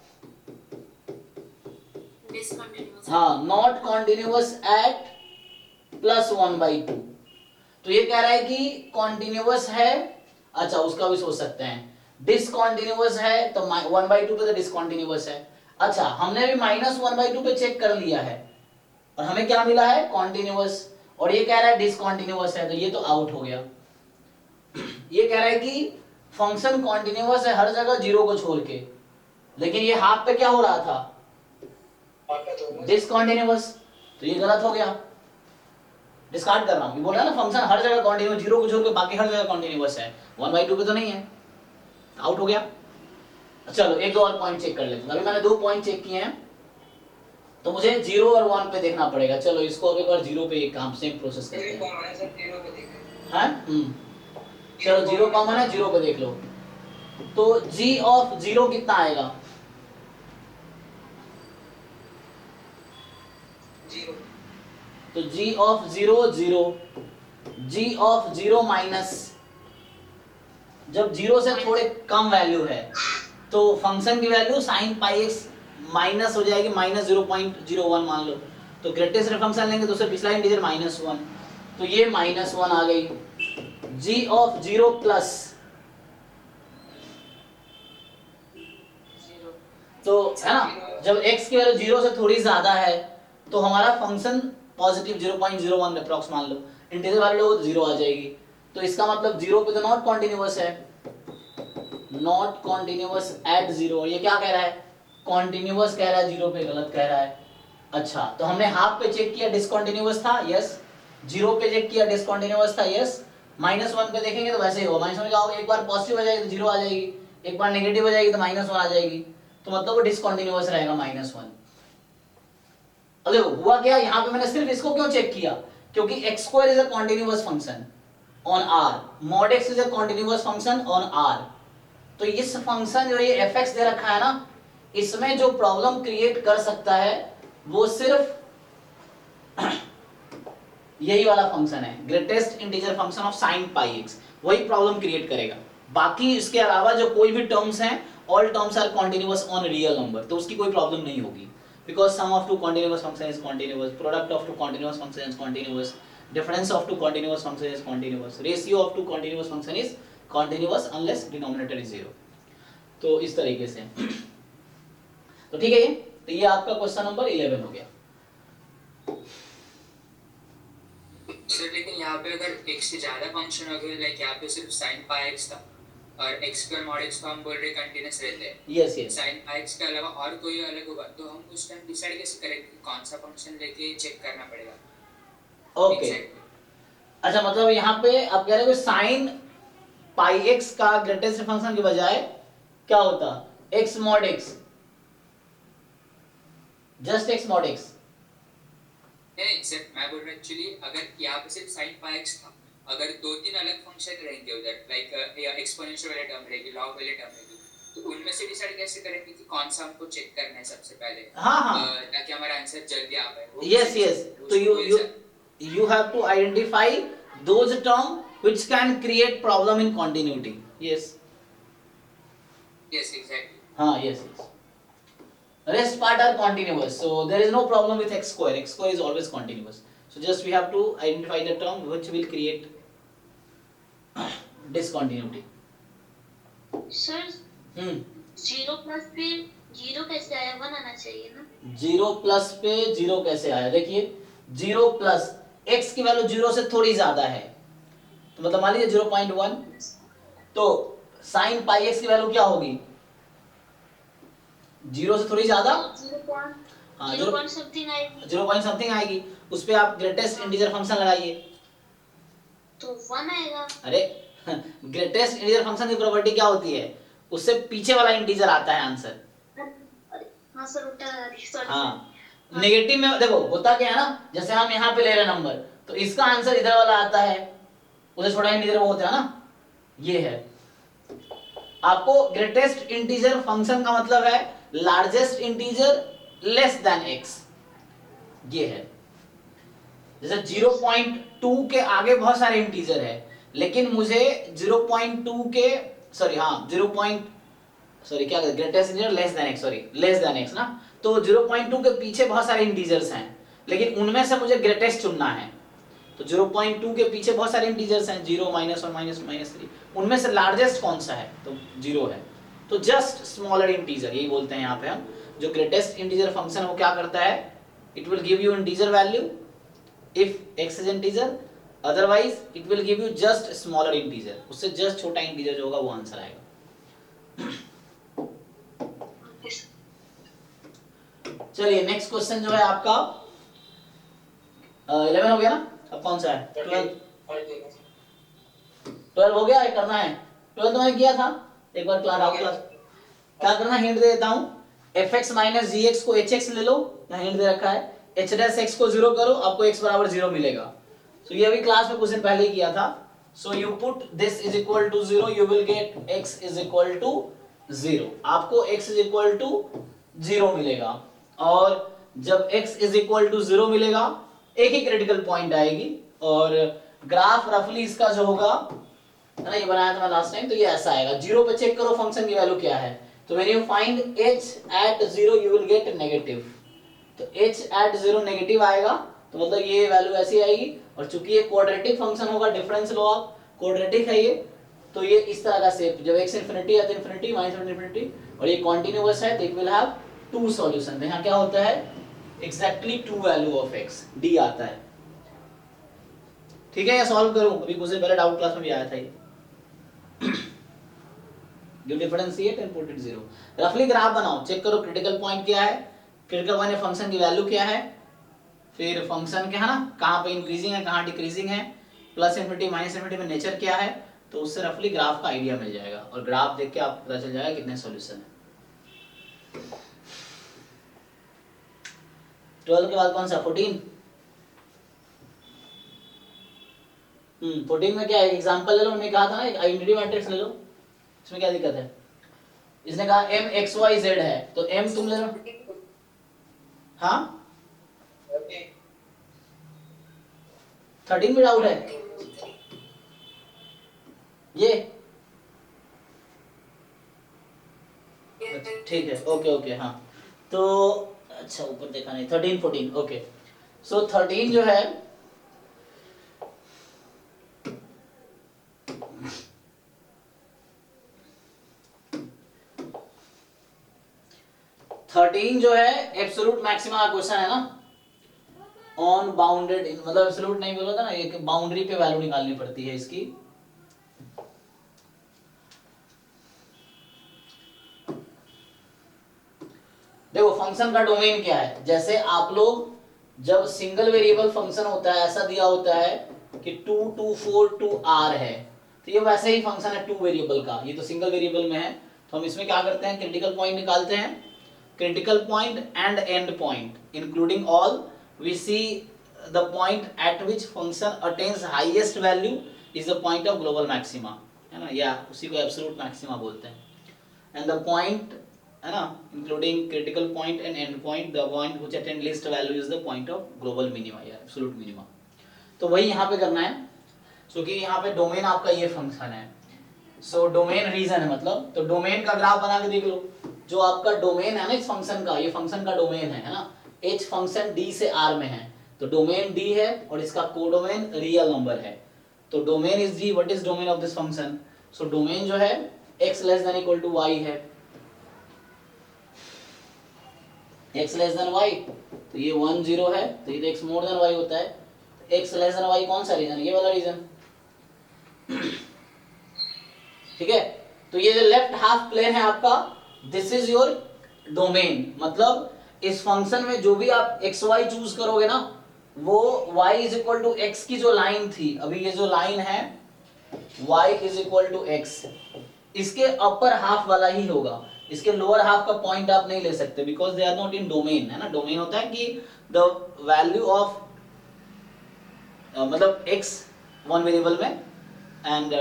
हाँ नॉट कॉन्टिन्यूअस एट +1/2। तो ये कह रहा है कि कॉन्टिन्यूअस है, अच्छा उसका भी सोच सकते हैं, डिसकॉन्टिन्यूअस है तो 1/2 पे तो डिसकॉन्टिन्यूअस है। अच्छा हमने भी -1/2 पे चेक कर लिया है और हमें क्या मिला है, कॉन्टिन्यूअस, और ये कह रहा है डिसकॉन्टिन्यूअस है, तो ये तो आउट हो गया। ये कह रहा है कि फंक्शन कॉन्टिन्यूअस है हर जगह 0 को छोड़ के, लेकिन ये हाफ पे क्या हो रहा था, डिसकॉन्टिन्यूअस, तो ये गलत हो गया, डिस्कार्ड कर रहा हूं। ये बोल रहा है ना फंक्शन हर जगह कॉन्टिन्यूअस, 0 को छोड़ के बाकी हर जगह कॉन्टिन्यूअस है, 1/2 पे तो नहीं है, आउट हो गया। चलो एक दो और पॉइंट चेक कर लेते हैं। अभी मैंने 2 पॉइंट चेक किए हैं, तो मुझे 0 और 1 पे देखना पड़ेगा। चलो इसको अब एक बार 0 पे एक काम सेम प्रोसेस करते हैं। कॉमन है सर, 0 पे देखें। हैं चलो 0 कॉमन है, 0 पे देख लो। तो g ऑफ 0 कितना आएगा? 0। तो g of 0 0, g of 0 minus, जब 0 से थोड़े कम वैल्यू है तो फंक्शन की value sin pi x minus हो जाएगी -0.01 मान लो। तो ग्रेटेस्ट फंक्शन लेंगे तो उससे पिछला इंटीजर -1, तो ये -1 आ गई। g ऑफ 0 प्लस, तो है ना, जब x की वैल्यू 0 से थोड़ी ज्यादा है तो हमारा फंक्शन पॉजिटिव 0.01 अप्रॉक्स मान लो, इंटीजर वाले लोग 0 आ जाएगी। तो इसका मतलब 0 पे तो नॉट कॉन्टिन्यूअस है, नॉट कॉन्टिन्यूअस एट 0। ये क्या कह रहा है? कॉन्टिन्यूअस कह रहा है, 0 पे गलत कह रहा है। अच्छा, तो हमने हाफ पे चेक किया डिसकंटिन्यूअस था, यस। 0 पे चेक किया डिसकंटिन्यूअस था, यस। -1 पे देखेंगे तो वैसे ही होगा। -1 क्या होगा, एक बार पॉजिटिव हो जाएगी तो 0 आ जाएगी, एक बार नेगेटिव हो जाएगी तो -1 आ जाएगी, तो मतलब वो डिसकंटिन्यूअस रहेगा -1। अब देखो हुआ क्या, यहाँ पे मैंने सिर्फ इसको क्यों चेक किया, क्योंकि x² is a continuous function on R, mod x is a continuous function on R। तो इस फंक्शन जो ये fx दे रखा है ना, इसमें जो प्रॉब्लम क्रिएट कर सकता है वो सिर्फ यही वाला फंक्शन है, greatest integer function of sin pi x, वही प्रॉब्लम क्रिएट करेगा। बाकी इसके अलावा जो कोई भी टर्म्स हैं, all terms are continuous on real number, तो उसकी कोई प्रॉब्लम नहीं होगी, because sum of two continuous function is continuous, product of two continuous function is continuous, difference of two continuous function is continuous, ratio of two continuous function is continuous unless denominator is 0। तो इस तरीके से तो ठीक है ये, तो ये आपका क्वेश्चन नंबर 11 हो गया। सर लेकिन यहाँ पे अगर x से ज्यादा फंक्शन हो गया, लाइक यहाँ पे सिर्फ sin पाई x था और x² mod x को हम बोल रहे कंटीन्यूअस रहते हैं, yes yes, sin pi x के अलावा और कोई अलग होगा तो हम उस टाइम डिसाइड कैसे करेंगे कि कौन सा फंक्शन लेके चेक करना पड़ेगा? ओके। अच्छा, मतलब यहाँ पे आप कह रहे हो sin पाई x का ग्रेटेस्ट फंक्शन के बजाय क्या होता, x mod x, just x mod x। नहीं सर, मैं बोल रहा एक्चुअली अगर यहाँ पे सिर्फ sin पाई x था, अगर 2-3 अलग फंक्शन रहेंगे उधर, लाइक या एक्सपोनेंशियल वाले टर्म रहेगी, लॉग वाले टर्म रहेगी, तो उनमें से डिसाइड कैसे करेंगे कि कौन सा हमको चेक करना है सबसे पहले? हाँ ताकि हमारा आंसर जल्दी आ पाए। यस यस, तो you have to identify those term which can create problem in continuity। yes exactly। हाँ yes rest part are continuous, so there is no problem with x², x² is always continuous, so just we have to identify the term which will create discontinuity। Sir 0 plus पे 0 कैसे आया? 1 आना चाहिए ना। 0 plus पे 0 कैसे आया? देखिए 0 प्लस x की वैल्यू 0 से थोड़ी ज्यादा है, तो मतलब मान लीजिए 0.1, तो sin पाई x की वैल्यू क्या होगी? 0 से थोड़ी ज्यादा, हाँ 0 पॉइंट समथिंग आएगी, 0 पॉइंट समथिंग आएगी, उस पे आप ग्रेटेस्ट इंटीजर फंक्शन लगाइए तो 1 आएगा। अरे ग्रेटेस्ट इंटीजर फंक्शन की प्रॉपर्टी क्या होती है, उससे पीछे वाला इंटीजर आता है आंसर। हाँ सर, उल्टा, सॉरी। हाँ, नेगेटिव में देखो होता क्या है ना, जैसे हम यहाँ पे ले रहे हैं नंबर, तो इसका आंसर इधर वाला आता है, उसे छोटा इंटीजर वो होता है ना, ये है। आपको ग्रेटेस्ट इंटीजर फंक्शन का मतलब है largest integer less than x, ये है। जैसे 0.2 के आगे बहुत सारे इंटीजर है, लेकिन मुझे 0.2 के क्या greatest integer less than x ना, तो 0.2 के पीछे बहुत सारे इंटीजर्स हैं, लेकिन उनमें से मुझे ग्रेटेस्ट चुनना है। तो 0.2 के पीछे बहुत सारे इंटीजर्स हैं, 0, -1, -3, उनमें से लार्जेस्ट कौन सा है? तो 0 है। तो जस्ट स्मॉलर इंटीजर, यही बोलते हैं यहाँ पे हम। जो ग्रेटेस्ट इंटीजर फंक्शन वो क्या करता है, it will give you integer value if x is integer, otherwise it will give you just smaller integer, उससे जस्ट छोटा इंटीजर जो होगा वो आंसर आएगा। चलिए नेक्स्ट क्वेश्चन जो है आपका 11 हो गया ना, अब कौन सा है? 12 हो गया, करना है। 12 तो मैंने किया था एक बार क्लास, क्या करना, हिंट दे देता हूं, fx माइनस gx को hx ले लो, यहाँ हिंट दे रखा है, h डैश x को 0 करो, आपको x बराबर 0 मिलेगा। तो ये अभी क्लास में कुछ दिन पहले ही किया था। So you put this is equal to 0, you will get x is equal to 0, आपको x इज इक्वल टू 0 मिलेगा। और जब x इज इक्वल टू 0 मिलेगा, एक ही क्रिटिकल पॉइंट आएगी और ग्राफ रफली इसका जो होगा, है ना, ये बनाया था मैं लास्ट टाइम, तो ये ऐसा आएगा। 0 पे चेक करो फंक्शन की वैल्यू क्या है, तो when you find h at 0 you will get negative, तो h at 0 नेगेटिव आएगा, तो मतलब ये वैल्यू ऐसी आएगी। और चूंकि ये क्वाड्रेटिक फंक्शन होगा, डिफरेंस लो आप, क्वाड्रेटिक है ये, तो ये इस तरह का शेप, जब x इंफिनिटी है तो इंफिनिटी माइनस इंफिनिटी, और ये कंटीन्यूअस है तो it will have two solution. यहाँ क्या होता है, exactly two value of x, d आता है। ठीक है, ये सॉल्व करूं, अभी कुछ दिन पहले डाउट क्लास में भी आया था ये। You differentiate and put it 0, रफली ग्राफ बनाओ, चेक करो क्रिटिकल पॉइंट क्या है, क्रिटिकल पॉइंट में फंक्शन की वैल्यू क्या है, फिर फंक्शन क्या है ना, कहाँ पे इंक्रीजिंग है कहाँ डिक्रीजिंग है, प्लस इंफिनिटी माइनस इंफिनिटी में नेचर क्या है, तो उससे रफली ग्राफ का आइडिया मिल जाएगा। और ग्राफ देख के आपको पता चल जाएगा कितने सॉल्यूशन है। 12 के बाद कौन सा, 14? 14 में क्या है, एग्जांपल ले लो, मैंने कहा था ना, एक आइडेंटिटी मैट्रिक्स ले लो, इसमें क्या दिक्कत है, इसने कहा m x y z है, तो m तुम ले लो। हाँ 13 में डाउट है ये, ठीक है, ओके ओके, हाँ तो अच्छा ऊपर देखा नहीं, 13 14 ओके। सो 13 जो है, जो है एब्सोल्यूट मैक्सिमा का क्वेश्चन है ना, ऑन बाउंडेड, मतलब एब्सोल्यूट नहीं बोला था ना, एक बाउंड्री पे वैल्यू निकालनी पड़ती है इसकी। देखो फंक्शन का डोमेन क्या है, जैसे आप लोग जब सिंगल वेरिएबल फंक्शन होता है, ऐसा दिया होता है कि 2 2 4 2 r है, तो ये वैसे ही फंक्शन है 2 वेरिएबल का, ये तो सिंगल वेरिएबल में है। तो हम इसमें क्या करते हैं, क्रिटिकल पॉइंट निकालते हैं, critical point and end point including all, we see the point at which function attains highest value is the point of global maxima, है ना, या उसी को absolute maxima बोलते हैं। and the point, है ना, including critical point and end point, the point which attain least value is the point of global minima या absolute minima। तो वही यहाँ पे करना है, क्योंकि यहाँ पे डोमेन आपका ये फंक्शन है, सो डोमेन रीजन है मतलब, तो डोमेन का ग्राफ बना के देख लो, जो आपका डोमेन है ना इस फंक्शन का, ये फंक्शन का डोमेन है ना, h फंक्शन d से r में है, तो डोमेन d है और इसका कोडोमेन रियल नंबर है, तो domain is d, what is domain of this function, so domain जो है x less than equal to y है, x लेस देन y, तो ये 1 0 है, तो ये x मोर देन y होता है, x लेस देन y कौन सा रीजन, ये वाला रीजन, ठीक है। तो ये जो लेफ्ट हाफ प्लेन है आपका, दिस इज योर डोमेन, मतलब इस फंक्शन में जो भी आप एक्स वाई चूज करोगे ना, वो y is equal to x की जो लाइन थी, अभी ये जो लाइन है y is equal to x, इसके अपर हाफ वाला ही होगा, इसके लोअर हाफ का पॉइंट आप नहीं ले सकते, because they are not in domain, है ना। डोमेन होता है कि द वैल्यू ऑफ मतलब x वन वेरिएबल में and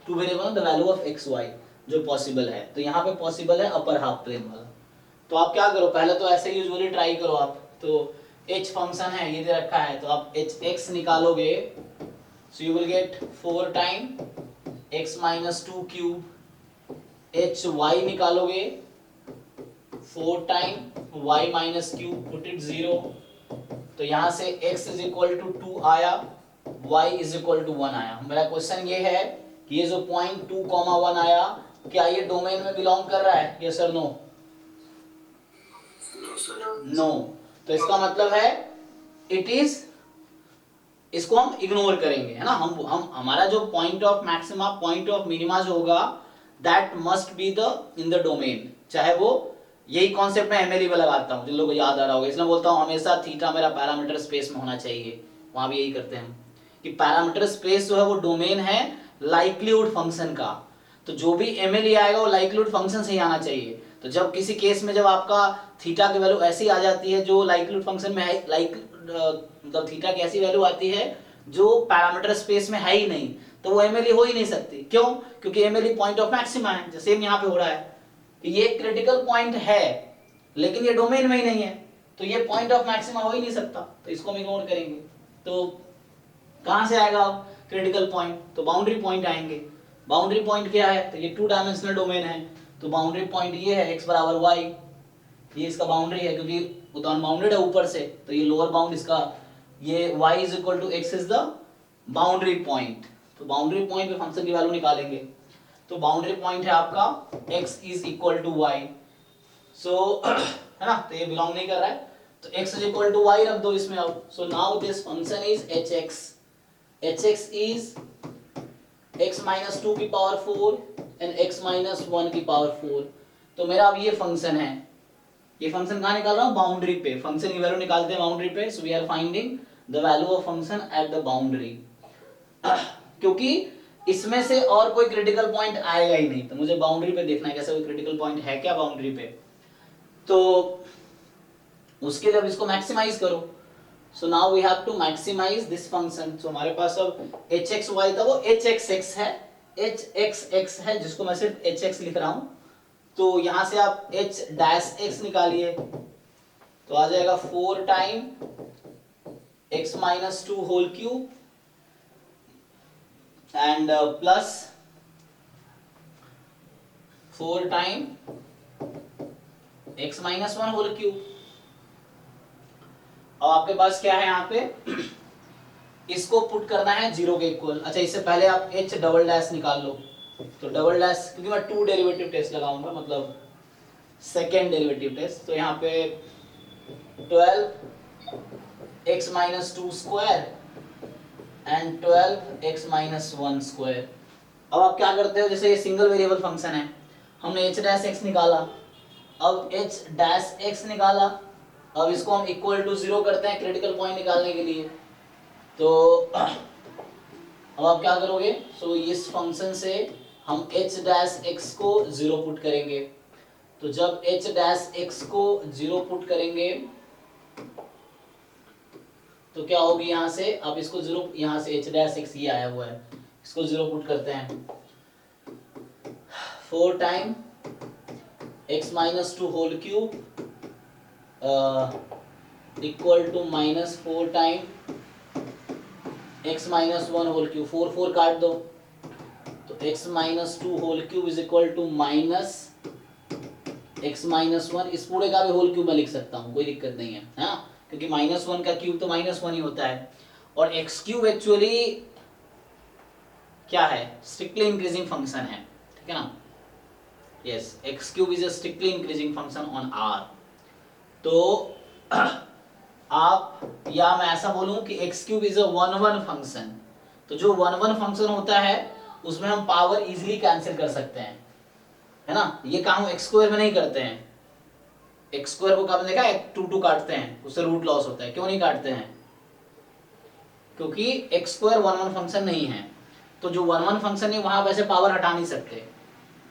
two variable the value of x y जो पॉसिबल है, तो यहाँ पे पॉसिबल है अपर हाफ प्लेन वाला। तो आप क्या करो, पहले तो ऐसे यूजुअली ट्राई करो आप, तो h फंक्शन है ये दे रखा है, तो आप hx निकालोगे, so you will gate 4 time x minus 2 cube, hy निकालोगे 4 time y minus cube, put it 0, तो यहाँ से x इज इक्वल टू 2 आया, y इज इक्वल टू 1 आया। मेरा क्वेश्चन ये है कि ये जो पॉइंट 2,1 आया, क्या ये डोमेन में बिलोंग कर रहा है, यस और नो? नो। तो इसका मतलब है इट इज, इसको हम इग्नोर करेंगे, है ना, हम हमारा जो point of maxima, point of minima जो होगा, that must be the in the domain, चाहे वो, यही कॉन्सेप्ट में एमएलई में लगाता हूँ, जिन लोगों को याद आ रहा होगा, इसलिए बोलता हूँ हमेशा थीटा मेरा पैरामीटर स्पेस में होना चाहिए, वहां भी यही करते हैं कि पैरामीटर स्पेस जो है वो डोमेन है लाइक्लीहुड फंक्शन का, तो जो भी एमएलई आएगा वो लाइक्लीहुड फंक्शन से ही आना चाहिए। तो जब किसी केस में जब आपका थीटा की वैल्यू ऐसी आ जाती है जो लाइक्लीहुड फंक्शन में है, मतलब थीटा की ऐसी वैल्यू आती है जो पैरामीटर स्पेस में है ही नहीं, तो वो एमएलई हो ही नहीं सकती। क्यों? क्योंकि एमएलई पॉइंट ऑफ मैक्सिमा है, जैसे यहाँ पे हो रहा है कि ये क्रिटिकल पॉइंट है लेकिन ये डोमेन में ही नहीं है, तो ये पॉइंट ऑफ मैक्सिमा हो ही नहीं सकता, तो इसको हम इग्नोर करेंगे। तो कहां से आएगा अब क्रिटिकल पॉइंट? तो बाउंड्री पॉइंट आएंगे। बाउंड्री पॉइंट क्या है? तो ये 2 डायमेंशनल डोमेन है, तो बाउंड्री पॉइंट ये है x बराबर y, ये इसका बाउंड्री है क्योंकि वो तो अनबाउंडेड है ऊपर से, तो ये लोअर बाउंड इसका, ये y is equal to x is the boundary point. तो बाउंड्री पॉइंट पे फंक्शन की वैल्यू निकालेंगे, तो बाउंड्री पॉइंट है आपका x is equal to y, so है ना, तो ये बिलोंग नहीं कर रहा है, तो x is equal to y रख दो इसमें अब। So now this function is hx is x minus 2 की पावर 4 एंड x माइनस 1 की पावर 4। तो मेरा अब ये फंक्शन है, ये फंक्शन कहाँ निकाल रहा हूँ? बाउंड्री पे। फंक्शन की वैल्यू निकालते हैं बाउंड्री पे, so we are finding the value of function at the boundary. क्योंकि इसमें से और कोई क्रिटिकल पॉइंट आएगा ही नहीं, तो मुझे बाउंड्री पे देखना है कैसे कोई क्रिटिकल पॉइंट है क्या बाउंड्री पे, तो उसके लिए अब इसको मैक्सिमाइज करो। So now we have to maximise this function. So हमारे पास अब hxy था, वो hxx है, hxx है जिसको मैं सिर्फ hx लिख रहा हूं, तो यहां से आप h डैश x निकालिए, तो आ जाएगा 4 time x minus 2 whole cube and plus 4 time x minus 1 whole cube. अब आपके पास क्या है यहाँ पे, इसको पुट करना है 0 के इक्वल। अच्छा, इससे पहले आप h डबल डैश निकाल लो, तो डबल डैश क्योंकि मैं 2 डेरिवेटिव टेस्ट लगाऊंगा, मतलब सेकेंड डेरिवेटिव टेस्ट, तो यहाँ पे 12x minus 2 square and 12x minus 1 square. अब आप क्या करते हो, जैसे ये सिंगल वेरिएबल फंक्शन है, हमने h डैश x निकाला, अब h डैश x निकाला, अब इसको हम इक्वल टू 0 करते हैं क्रिटिकल पॉइंट निकालने के लिए। तो अब आप क्या करोगे, सो इस फंक्शन से हम h डैश x को 0 पुट करेंगे, तो जब h डैश x को 0 पुट करेंगे तो क्या होगी यहाँ से, अब इसको 0, यहाँ से h डैश x ये आया हुआ है, इसको 0 पुट करते हैं, 4 time x minus 2 whole cube equal to minus 4 time x minus 1 whole cube, 4 4 काट दो, तो x minus 2 whole cube is equal to minus x minus 1, इस पूरे का भी होल क्यूब मैं लिख सकता हूँ, कोई दिक्कत नहीं है, हाँ, क्योंकि माइनस 1 का क्यूब तो माइनस 1 ही होता है, और x क्यूब एक्चुअली क्या है, स्ट्रिक्टली इंक्रीजिंग फंक्शन है, ठीक है ना, yes, x cube is a strictly increasing function on R। तो आप, या मैं ऐसा बोलूं कि x cube is a 1 1 function, तो जो 1 1 फंक्शन होता है उसमें हम पावर इजीली कैंसिल कर सकते हैं, है ना, ये काम x स्क्वायर में नहीं करते हैं, x स्क्वायर को कब देखा है 2 2 काटते हैं, उससे रूट लॉस होता है, क्यों नहीं काटते हैं, क्योंकि x स्क्वायर 1 1 फंक्शन नहीं है, तो जो 1 1 फंक्शन है वहां वैसे पावर हटा नहीं सकते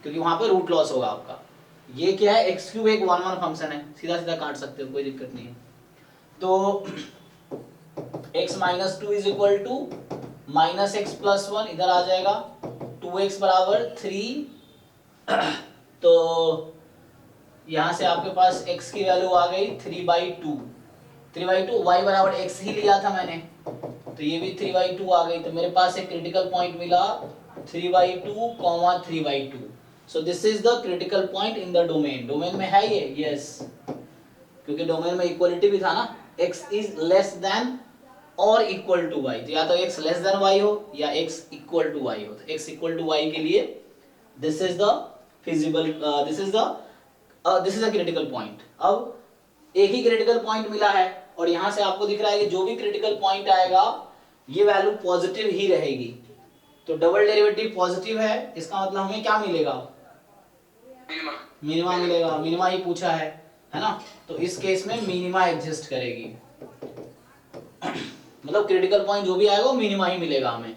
क्योंकि वहां पे रूट लॉस होगा आपका। ये क्या है, x क्यूब एक 1 1 फंक्शन है, सीधा सीधा काट सकते हो, कोई दिक्कत नहीं है। तो x minus 2 is equal to minus x plus 1, इधर आ जाएगा 2x बराबर 3, तो यहां से आपके पास x की वैल्यू आ गई 3/2, 3/2, y बराबर x ही लिया था मैंने, तो ये भी 3/2 आ गई, तो मेरे पास एक क्रिटिकल पॉइंट मिला 3/2, 3/2। So this is the critical point in the domain. Domain में है ये, यस, क्योंकि डोमेन में इक्वलिटी भी था ना, x इज लेस देन और इक्वल टू y, तो या तो x लेस देन y हो या x इक्वल टू y हो, तो x इक्वल टू y के लिए this is the feasible, this is the critical point. अब एक ही क्रिटिकल पॉइंट मिला है और यहां से आपको दिख रहा है कि जो भी क्रिटिकल पॉइंट आएगा ये वैल्यू पॉजिटिव ही रहेगी, तो डबल डेरिवेटिव पॉजिटिव है, इसका मतलब हमें क्या मिलेगा, मिनिमा मिलेगा, मिनिमा ही पूछा है ना, तो इस केस में मिनिमा एग्जिस्ट करेगी, मतलब क्रिटिकल पॉइंट जो भी आएगा वो मिनिमा ही मिलेगा हमें।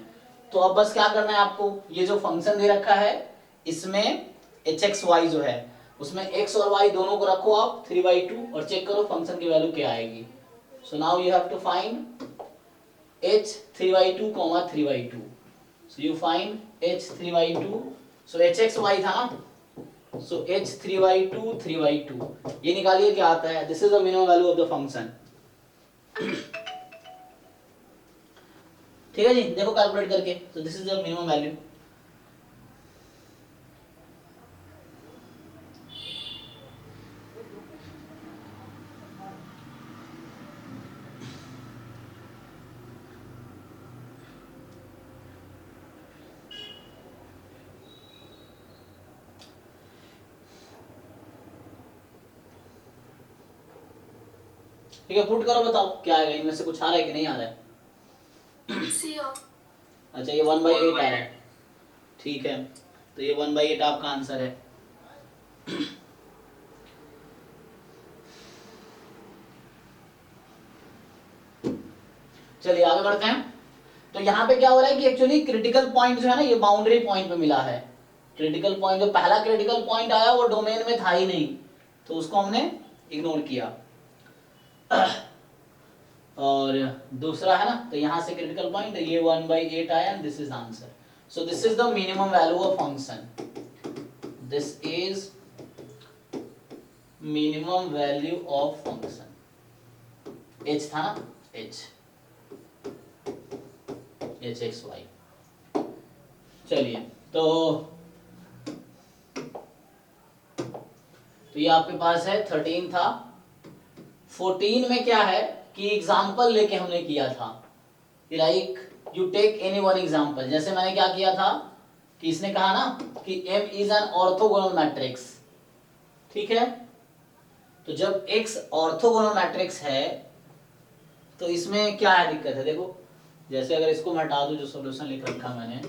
तो अब बस क्या करना है आपको, ये जो फंक्शन दे रखा है इसमें hxy जो है उसमें x और y दोनों को रखो आप 3/2 और चेक करो फंक्शन की वैल्यू क्या आएगी। So now you have to find h 3/2 3/2। So you find h 3/2, so hx y था ना, सो h 3/2 3/2 ये निकालिए क्या आता है। This is the minimum value of the function. ठीक है जी, देखो कैलकुलेट करके। तो this is the minimum value. ठीक है, पुट करो, बताओ क्या आएगा इनमें से, कुछ आ रहा है कि नहीं आ रहा है। अच्छा ये 1/8 आ रहा है, ठीक है, तो ये 1/8 आपका आंसर है। चलिए आगे बढ़ते हैं। तो यहाँ पे क्या हो रहा है कि एक्चुअली क्रिटिकल पॉइंट जो है ना ये बाउंड्री पॉइंट पे मिला है। क्रिटिकल पॉइंट, जो पहला क्रिटिकल पॉइंट आया वो डोमेन में था ही नहीं, तो उसको हमने इग्नोर किया। और दूसरा है ना, तो यहाँ से क्रिटिकल पॉइंट ये 1/8 आया and this is answer. So this is the minimum value of function, this is minimum value of function. h था ना, h x y। चलिए तो ये आपके पास है 13 था। 14 में क्या है कि एग्जाम्पल लेके हमने किया था, like you take any one example. जैसे मैंने क्या किया था कि इसने कहा ना कि M is an orthogonal matrix, ठीक है। तो जब X ऑर्थोगोनल मैट्रिक्स है तो इसमें क्या है दिक्कत है, देखो जैसे अगर इसको मैं हटा दूं जो सॉल्यूशन लिख रखा मैंने,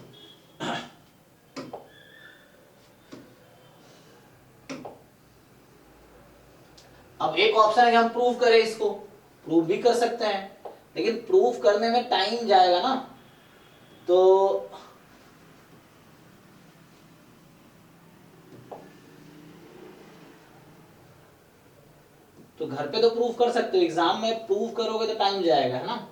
अब एक ऑप्शन है कि हम प्रूव करें, इसको प्रूव भी कर सकते हैं लेकिन प्रूव करने में टाइम जाएगा ना, तो घर पे तो प्रूव कर सकते हो, एग्जाम में प्रूव करोगे तो टाइम जाएगा, है ना।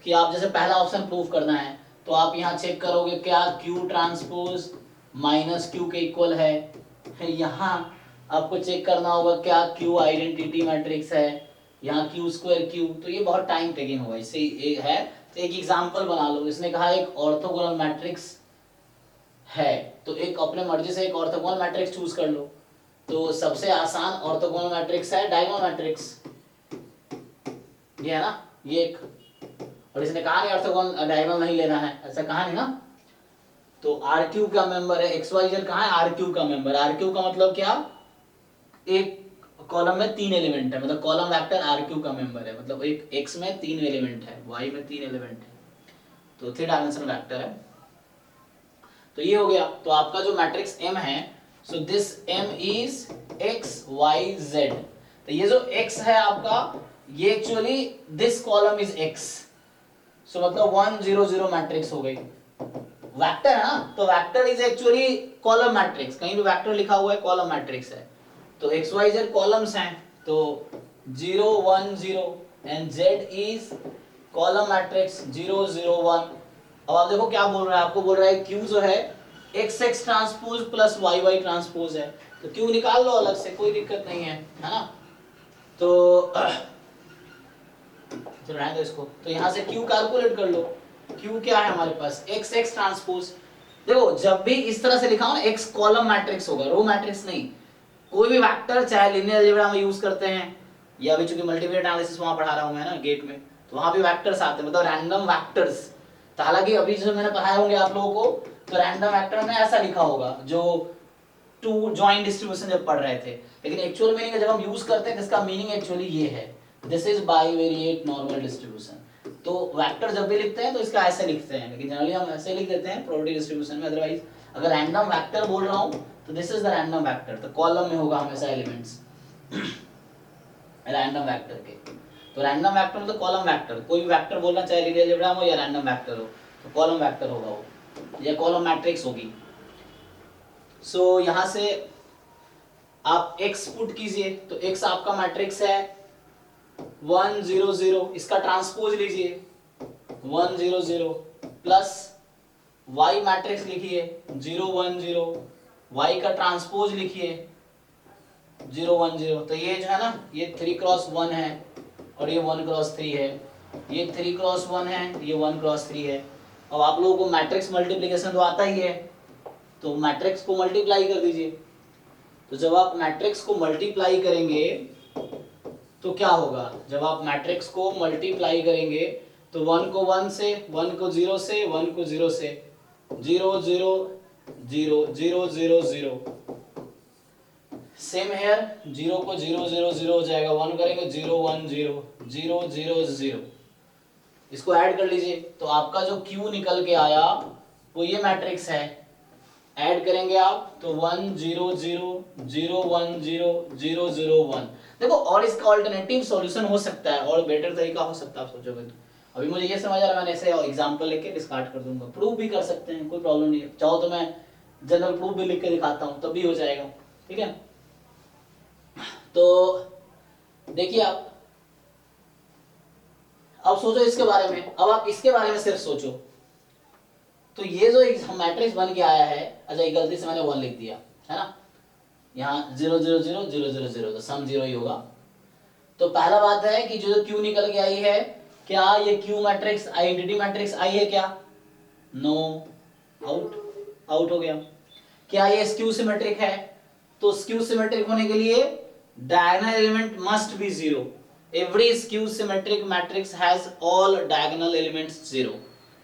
कि आप जैसे पहला ऑप्शन प्रूव करना है तो आप यहाँ चेक करोगे क्या Q ट्रांसपोज माइनस Q के इक्वल है। यहाँ आपको चेक करना होगा क्या Q आइडेंटिटी मैट्रिक्स है, यहाँ Q² Q, तो ये बहुत टाइम टेकिंग होगा। इससे एक है तो एक एग्जाम्पल बना लो। इसने कहा एक ऑर्थोगोनल मैट्रिक्स है, तो एक अपने मर्जी से एक ऑर्थोगोनल मैट्रिक्स चूज कर लो। तो सबसे आसान ऑर्थोगोनल मैट्रिक्स है डायगोनल मैट्रिक्स, ये है ना, ये एक। और इसने कहा नहीं ऑर्थोगोनल डायगोनल नहीं लेना है, ऐसा कहा नहीं ना। तो R³ का मेंबर है, XYZ कहाँ है, R³ का मेंबर। R³ का मतलब क्या, एक कॉलम में 3 एलिमेंट है, मतलब कॉलम वेक्टर R³ का मेंबर है, मतलब एक X में 3 एलिमेंट है, Y में 3 एलिमेंट है, तो 3 डायमेंशनल वेक्टर है। तो ये हो गया। तो आपका जो मैट्रिक्स M है, so this M is XYZ। तो ये जो X है आपका, ये actually this column is X, सो मतलब 1 0 0 मैट्रिक्स हो गई। वेक्टर है ना, तो vector is actually column matrix, कहीं भी वेक्टर लिखा हुआ है कॉलम मैट्रिक्स है। तो XYZ कॉलम्स हैं, तो 0 1 0 and Z is column matrix 0 0 1। अब आप देखो क्या बोल रहा है, आपको बोल रहा है Q जो है XX transpose plus YY transpose है, तो Q निकाल लो अलग से, कोई दिक्कत नहीं है ना। तो रहने दो इसको। तो यहाँ से Q कैलकुलेट कर लो। Q क्या है हमारे पास, XX ट्रांसपोज। देखो जब भी इस तरह से लिखा हो ना, X कॉलम मैट्रिक्स होगा, रो मैट्रिक्स नहीं। कोई भी वेक्टर चाहे लिनियर अलजेब्रा में यूज करते हैं, या अभी चूंकि मल्टीवेरिएट एनालिसिस वहां पढ़ा रहा हूं मैं ना गेट में, तो वहां भी वेक्टर्स आते हैं, मतलब रैंडम वेक्टर्स। तो हालांकि अभी जो मैंने पढ़ाए होंगे आप लोगों को, तो रैंडम वेक्टर में ऐसा लिखा होगा जो 2 जॉइंट डिस्ट्रीब्यूशन जब पढ़ रहे थे, लेकिन एक्चुअल मीनिंग जब हम यूज करते हैं इसका मीनिंग एक्चुअली ये है, this is bivariate normal distribution. तो वेक्टर जब भी लिखते हैं तो इसका ऐसे लिखते हैं, लेकिन जनरली हम ऐसे लिख देते हैं प्रोबेबिलिटी डिस्ट्रीब्यूशन में। अदरवाइज अगर रैंडम वेक्टर बोल रहा हूं तो this is the random vector, तो कॉलम में होगा हमेशा एलिमेंट्स रैंडम वेक्टर के। तो रैंडम वेक्टर मतलब कॉलम वेक्टर, कोई भी वेक्टर बोलना चाहे लिनियर अलजेब्रा हो या रैंडम वेक्टर हो, तो कॉलम वेक्टर होगा वो, या कॉलम मैट्रिक्स होगी। सो यहाँ से आप x पुट कीजिए, तो x आपका मैट्रिक्स है 1 0 0, इसका ट्रांसपोज लीजिए 1 0 0 प्लस y मैट्रिक्स लिखिए 0 1 0, y का ट्रांसपोज लिखिए 0 1 0। तो ये जो है ना, ये 3 क्रॉस 1 है और ये 1 क्रॉस 3 है, ये 3 क्रॉस 1 है, ये 1 क्रॉस 3 है। अब आप लोगों को मैट्रिक्स मल्टीप्लिकेशन तो आता ही है, तो मैट्रिक्स को मल्टीप्लाई कर दीजिए। तो जब आप मैट्रिक्स को मल्टीप्लाई करेंगे तो क्या होगा, जब आप मैट्रिक्स को मल्टीप्लाई करेंगे तो 1 को 1 से, 1 को 0 से, 1 को 0 से, 0 0 0 0 0 0। सेम हेयर, 0 को 0 0 0 हो जाएगा, 1 करेंगे 0 1 0 0 0 0। इसको ऐड कर लीजिए, तो आपका जो Q निकल के आया वो ये मैट्रिक्स है। ऐड करेंगे आप तो 1 0 0 0 1 0 0 0 1। देखो और इसका ऑल्टरनेटिव सॉल्यूशन हो सकता है और बेटर तरीका हो सकता है, आप सोचोगे तो। अभी मुझे ये समझ आ रहा है, मैंने ऐसे एग्जांपल लेके डिस्कार्ड कर दूंगा। प्रूफ भी कर सकते हैं, कोई प्रॉब्लम नहीं है। चाहो तो मैं जनरल प्रूफ भी लिख के दिखाता हूँ, तब भी हो जाएगा। ठीक है, तो देखिए आप अब सोचो इसके बारे में। अब आप इसके बारे में सिर्फ सोचो, तो ये जो मैट्रिक्स बन के आया है, अच्छा ये गलती से मैंने 1 लिख दिया है ना, यहाँ 0 0 0 0 0 0, तो सम 0 ही होगा। तो पहला बात है कि जो Q निकल के आई है, क्या ये Q मैट्रिक्स आइडेंटिटी मैट्रिक्स आई है क्या? नो, आउट हो गया। क्या ये स्क्यू सिमेट्रिक है? तो स्क्यू सिमेट्रिक होने के लिए diagonal element must be 0। Every skew symmetric matrix has all diagonal elements 0।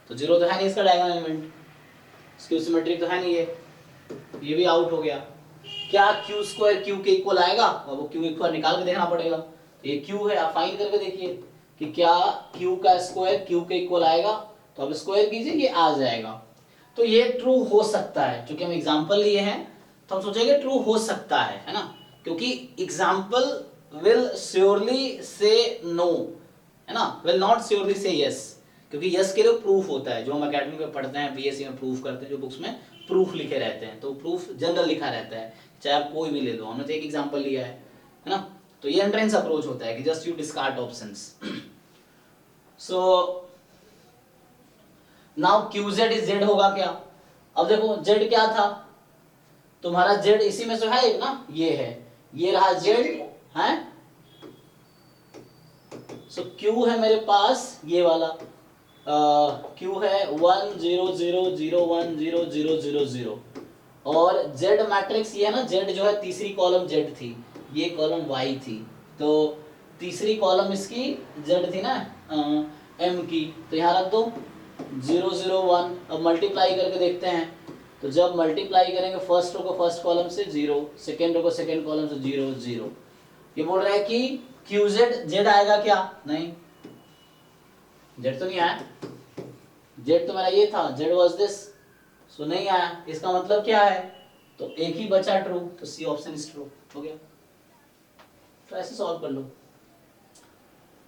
तो 0 तो है नहीं इसका डायगोनल एलिमेंट, स्क्यू सिमेट्रिक तो है नहीं ये भी आउट हो गया। क्या Q स्क्वायर Q के इक्वल आएगा? और वो Q इक्वल निकाल के देखना पड़ेगा। तो ये Q है, आप फाइंड करके देखिए कि क्या Q का स्क्वायर Q के इक्वल आएगा, तो आप स्क्वायर कीजिए, ये आ जाएगा। तो ये ट्रू हो सकता है, क्योंकि हम एग्जांपल लिए हैं तो हम सोचेंगे ट्रू हो सकता है ना, क्योंकि example will surely say no, है ना, will not surely say yes, क्योंकि यस के लिए प्रूफ होता है। जो हम एकेडमी में पढ़ते हैं, बीएससी में प्रूफ करते हैं, जो बुक्स में प्रूफ लिखे रहते हैं, तो प्रूफ जनरल लिखा रहता है, चाहे आप कोई भी ले लो। हमने तो एक एग्जांपल लिया है ना। तो ये एंट्रेंस अप्रोच होता है कि just you discard options. So now QZ is Z होगा क्या? अब देखो Z क्या था, तुम्हारा Z इसी में से है एक ना, ये है, ये रहा Z है। सो Q है मेरे पास ये वाला, Q है 1 0 0 0 1 0 0 0 0, और Z मैट्रिक्स ये है ना, Z जो है तीसरी कॉलम Z थी, ये कॉलम Y थी, तो तीसरी कॉलम इसकी Z थी ना M की, तो यहाँ रख दो 0 0 1। अब मल्टीप्लाई करके देखते हैं, तो जब मल्टीप्लाई करेंगे फर्स्ट रो को फर्स्ट कॉलम से 0, सेकेंड रो को सेकेंड कॉलम से 0 0। ये बोल रहा है कि QZ Z आएगा क्या? नहीं, Z तो नहीं आया, Z तो मेरा ये था, Z वाज दिस, सो नहीं आया। इसका मतलब क्या है? तो एक ही बचा ट्रू, तो सी ऑप्शन इज ट्रू हो गया। तो ऐसे सॉल्व कर लो।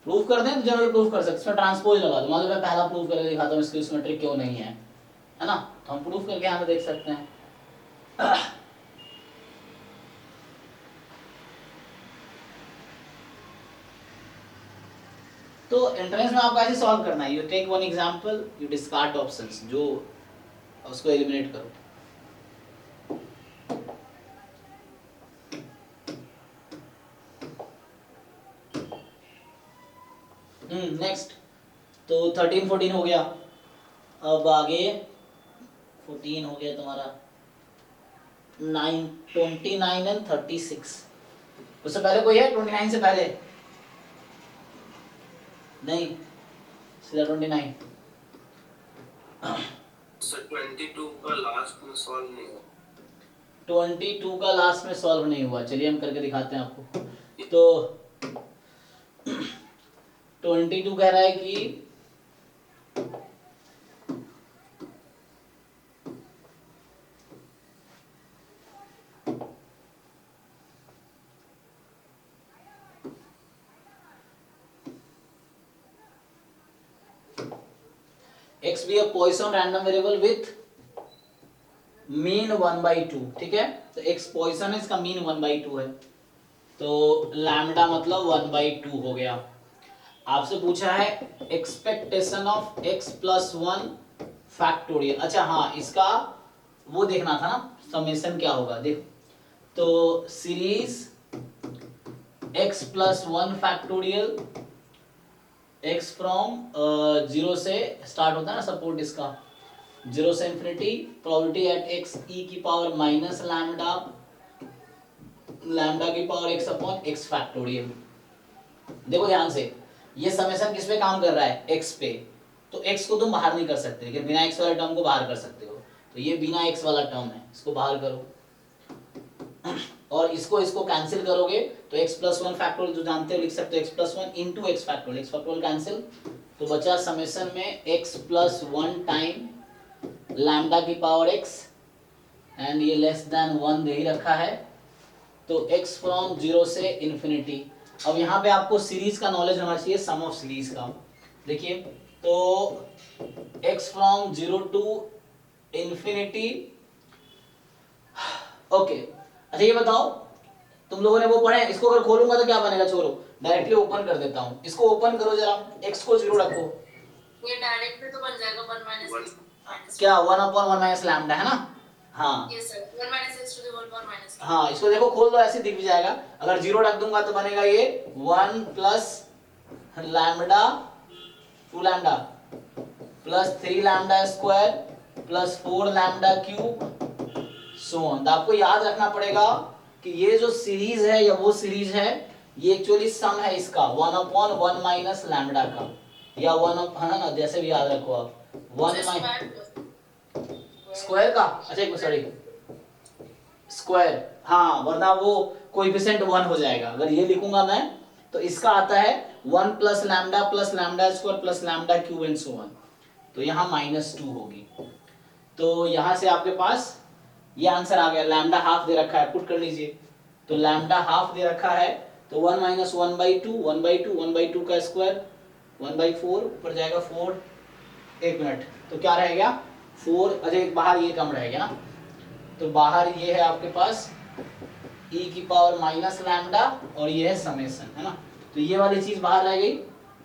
प्रूफ कर दें तो जनरल प्रूफ कर सकते, इसमें ट्रांसपोज लगा दो। मान लो मैं पहला प्रूफ करके दिखाता हूँ इसकी सिमेट्रिक क्यों नहीं है ना, तो हम प्रूफ करके यहाँ पे देख सकते हैं। तो एंट्रेंस में आपको ऐसे सॉल्व करना है, you take one example, you discard options, जो उसको एलिमिनेट करो। नेक्स्ट, तो 13 14 हो गया। अब आगे 14 हो गया तुम्हारा 9 29 एंड 36। उससे पहले कोई है 29 से पहले? नहीं, सीधा 29। सर 22 का लास्ट में सॉल्व नहीं हुआ। 22 का लास्ट में सॉल्व नहीं हुआ, चलिए हम करके दिखाते हैं आपको। तो 22 कह रहा है कि x be a Poisson random variable with mean 1/2, ठीक है। तो एक्स पोजीशन है, इसका मीन 1/2 है, तो लैम्डा मतलब 1/2 हो गया। आपसे पूछा है एक्सपेक्टेशन ऑफ x+1 फैक्टोरियल। अच्छा हाँ, इसका वो देखना था ना, समेशन क्या होगा। देखो तो series x+1 factorial, x from 0 से स्टार्ट होता है ना सपोर्ट इसका, 0 से infinity, probability at x e की पावर माइनस लैम्डा, लैम्डा की power x upon x factorial. देखो ध्यान से, ये समेशन किस पे काम कर रहा है, x पे, तो x को तुम बाहर नहीं कर सकते, लेकिन बिना x वाले टर्म को बाहर कर सकते हो। तो ये बिना x वाला टर्म है, इसको बाहर करो और इसको कैंसिल करोगे तो x+1 फैक्टोरियल जो जानते हो लिख सकते हो, x+1 into x factorial cancel, तो बचा समेशन में x+1 टाइम लैम्डा की पावर x, एंड ये लेस देन 1 दे ही रखा है, तो x फ्रॉम 0 से इंफिनिटी। अब यहाँ पे आपको सीरीज का नॉलेज होना चाहिए, सम ऑफ सीरीज का। देखिए तो x from 0 to infinity, okay. अच्छा ये बताओ, तुम लोगों ने वो पढ़े, इसको अगर खोलूंगा तो क्या बनेगा, छोड़ो डायरेक्टली ओपन कर देता हूँ, इसको ओपन करो जरा, x को 0 रखो, ये डायरेक्ट में तो बन जाएगा 1 माइनस क्या 1/1 माइनस लैम्डा है ना, हाँ yes sir, 1 minus x to the whole power minus. हाँ, इसको देखो खोल दो, ऐसे दिख भी जाएगा। अगर 0 रख दूंगा तो बनेगा ये 1 plus lambda 2 lambda plus 3 lambda square plus 4 lambda cube so on. तो आपको याद रखना पड़ेगा कि ये जो सीरीज है या वो सीरीज है, ये एक्चुअली सम है इसका 1/1 माइनस लैम्डा का, या 1 है ना, जैसे भी याद रखो आप 1 माइनस स्क्वायर का, अच्छा सॉरी स्क्वायर, हाँ, वरना वो कोएफिशिएंट 1 हो जाएगा। अगर ये लिखूंगा मैं तो इसका आता है 1 plus lambda square plus lambda cube and so on, तो यहाँ -2 होगी। तो यहाँ से आपके पास ये आंसर आ गया, लैम्डा हाफ दे रखा है, पुट कर लीजिए, तो लैम्डा हाफ दे रखा है, तो 1 माइनस 1/2 का स्क्वायर 1/4, ऊपर जाएगा 4, एक मिनट, तो क्या रह गया 4, अरे बाहर ये कम रह गया ना, तो बाहर ये है आपके पास e की पावर माइनस लैम्डा और ये है समेशन, है ना, तो ये वाली चीज बाहर रह गई।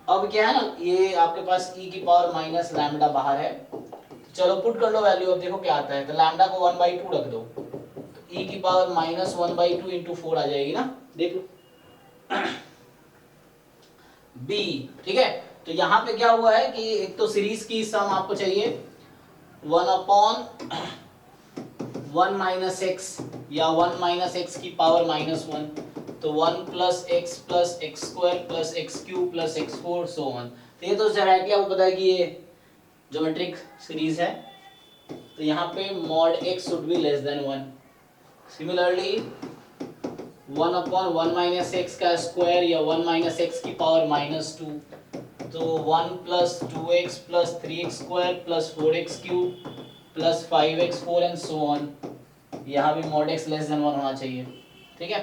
अब क्या है ना, ये आपके पास e की पावर माइनस लैम्डा बाहर है, चलो पुट कर लो वैल्यू, अब देखो क्या आता है, तो लैम्डा को 1/2 रख दो, तो e की पावर -1/2 इंटू 4 आ जाएगी ना, देख लो b, ठीक है। तो यहाँ पे क्या हुआ है कि एक तो सीरीज की सम आपको चाहिए 1/1 माइनस x या 1 माइनस x की पावर -1, तो 1 plus x square plus x cube plus x4 so on. तो ये तो डायरेक्टली आपको पता है कि ये ज्योमेट्रिक सीरीज है, तो यहाँ पे mod x should be less than 1। Similarly 1/1 minus x का स्क्वायर या 1 माइनस x की पावर -2, तो 1 plus 2x plus 3x square plus 4x cube plus 5x4 and so on, यहाँ भी mod x लेस देन 1 होना चाहिए, ठीक है।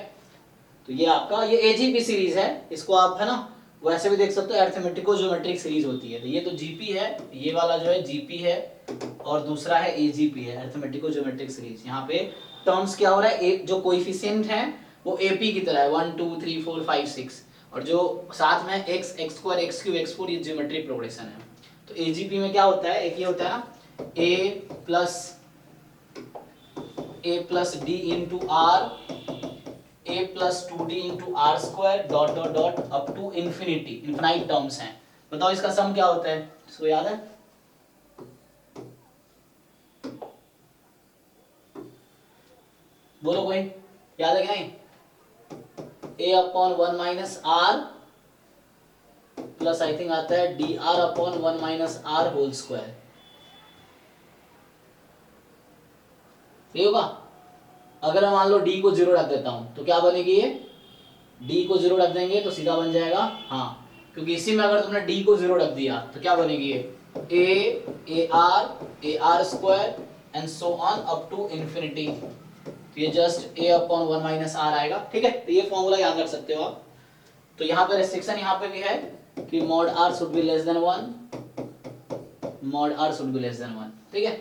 तो ये आपका ये AGP सीरीज है, इसको आप है ना वैसे भी देख सकते हो, अरिथमेटिको ज्योमेट्रिक सीरीज होती है। तो ये तो GP है, ये वाला जो है GP है, और दूसरा है AGP है, अरिथमेटिको ज्योमेट्रिक सीरीज। यहाँ पे टर्म्स क्या हो रहा है, एक जो कोएफिशिएंट है वो AP की तरह है, 1 2 3 4 5 6, और जो साथ में x square x cube x4 ये ज्योमेट्रिक प्रोग्रेशन है। तो AGP में क्या होता है, एक ये होता है ना a plus d into r, a plus 2d into r square dot dot dot up to infinity, infinite terms हैं। बताओ इसका सम क्या होता है, इसको याद है, बोलो कोई याद है कि नहीं, a/1 minus r plus I think आता है dr/1 minus r whole square, ये होगा। अगर मैं मान लो d को 0 रख देता हूं तो क्या बनेगी, ये d को 0 रख देंगे तो सीधा बन जाएगा, हाँ, क्योंकि इसी में अगर तुमने d को 0 रख दिया तो क्या बनेगी, ये ar square and so on up to infinity, तो ये जस्ट a/1 माइनस r आएगा, ठीक है। तो ये फॉर्मूला याद रख सकते हो आप। तो यहाँ पे रेस्ट्रिक्शन यहाँ पे भी है कि mod r should be less than 1, mod r should be less than 1, ठीक है।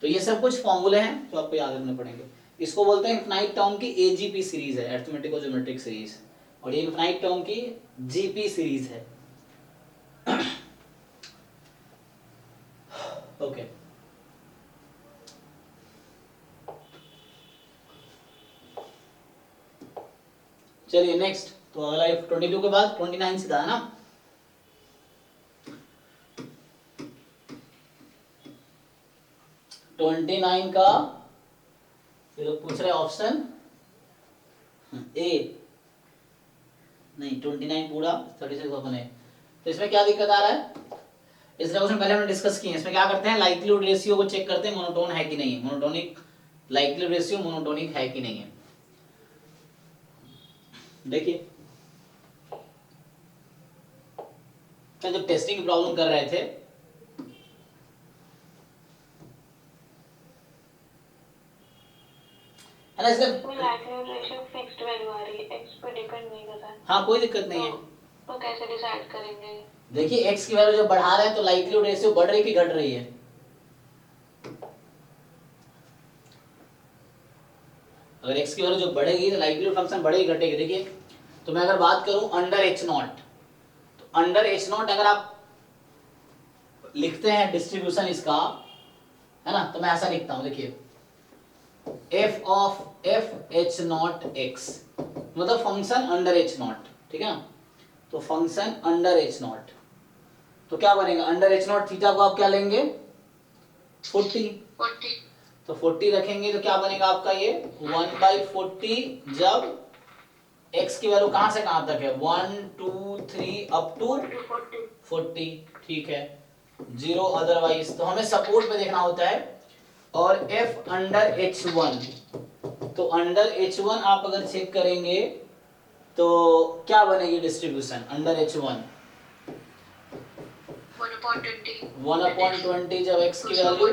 तो ये सब कुछ फॉर्मूले हैं जो आपको याद रखने पड़ेंगे। इसको बोलते हैं इनफाइनाइट टर्म की एजीपी सीरीज है, अरिथमेटिक और ज्योमेट्रिक सीरीज, और ये इनफाइनाइट टर्म की जीपी सीरीज है। ओके चलिए नेक्स्ट, तो अगला 22 के बाद 29 सीधा है ना। ट्वेंटी नाइन का ये लोग पूछ रहे ऑप्शन ए, नहीं 29 पूरा 36 ओपन है। तो इसमें क्या दिक्कत आ रहा है, इस क्वेश्चन पहले हमने डिस्कस किए। इसमें क्या करते हैं, लाइक्लीहुड रेशियो को चेक करते हैं मोनोटोन है कि नहीं है, मोनोटोनिक लाइक्लीहुड रेशियो मोनोटोनिक है कि नहीं है। देखिए जब टेस्टिंग की प्रॉब्लम कर रहे थे है ना, इसका लाइक्लीहुड रेशियो फिक्स्ड वैल्यू आ रही है, x पे डिपेंड नहीं कर रहा है, हाँ कोई दिक्कत नहीं है। तो कैसे डिसाइड करेंगे? देखिए x की वैल्यू जब बढ़ा रहे हैं तो लाइक्लीहुड रेशियो बढ़ रही है कि घट रही है? अगर x की वैल्यू जो बढ़ेगी तो लाइक्लीहुड फंक्शन बढ़ेगी घटेगी। देखिए तो मैं अगर बात करूं अंडर h नॉट, तो अंडर h नॉट अगर आप लिखते हैं डिस्ट्रीब्यूशन इसका, है ना, तो मैं ऐसा लिखता हूं, देखिए f of f h not x, मतलब फंक्शन अंडर h नॉट, ठीक है ना। तो फंक्शन अंडर h नॉट, तो क्या बनेगा, अंडर h नॉट थीटा को आप क्या लेंगे 40, तो 40 रखेंगे तो क्या बनेगा आपका ये 1/40, जब x की वैल्यू कहां से कहां तक है 1 2 3 अप टू 40, ठीक है, 0 अदरवाइज। तो हमें सपोर्ट पे देखना होता है। और f अंडर h1, तो अंडर h1 आप अगर चेक करेंगे तो क्या बनेगी डिस्ट्रीब्यूशन अंडर h1 1/20, जब x की वैल्यू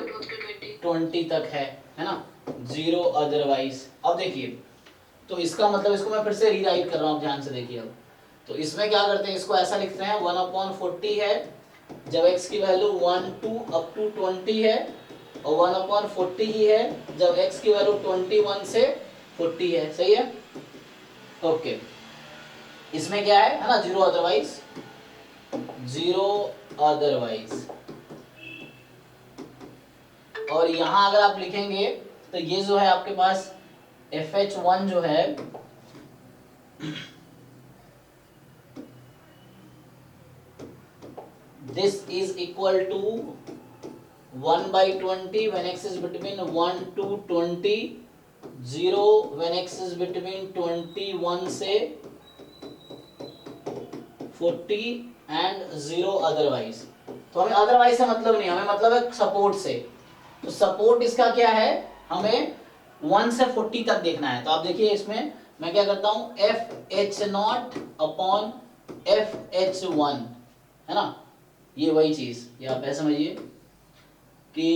20 तक है ना, 0 अदरवाइज। अब देखिए तो इसका मतलब, इसको मैं फिर से रीराइट कर रहा हूँ, ध्यान से देखिए। अब तो इसमें क्या करते हैं, इसको ऐसा लिखते हैं 1/40 है जब x की वैल्यू 1 2 अप टू 20 है, और 1/40 ही है जब x की वैल्यू 21 से 40 है, सही है। ओके इसमें क्या है ना, 0 अदरवाइज, 0 अदरवाइज। और यहां अगर आप लिखेंगे तो ये जो है आपके पास FH1 जो है this is equal to 1/20 when x is between 1 to 20, 0 when x is between 21 से 40 and 0 otherwise। तो हमें अदरवाइज से मतलब नहीं, हमें मतलब है सपोर्ट से। तो सपोर्ट इसका क्या है, हमें 1 से 40 तक देखना है। तो आप देखिए इसमें मैं क्या करता हूं FH0 अपॉन FH1, है ना, ये वही चीज, ये आप ऐसे समझिए कि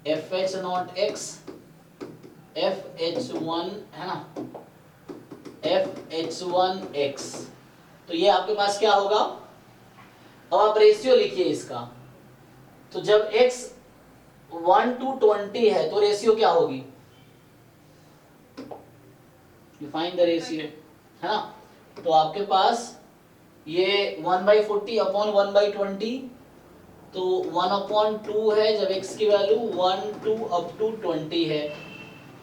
FH0x FH1, है ना, FH1x। तो ये आपके पास क्या होगा, अब आप रेशियो लिखिए इसका। तो जब x 1 to 20 है तो रेशियो क्या होगी, फाइंड द रेशियो, है ना। तो आपके पास ये 1/40 अपॉन 1/20, तो 1/2 है जब x की वैल्यू 1 2 अप टू 20 है,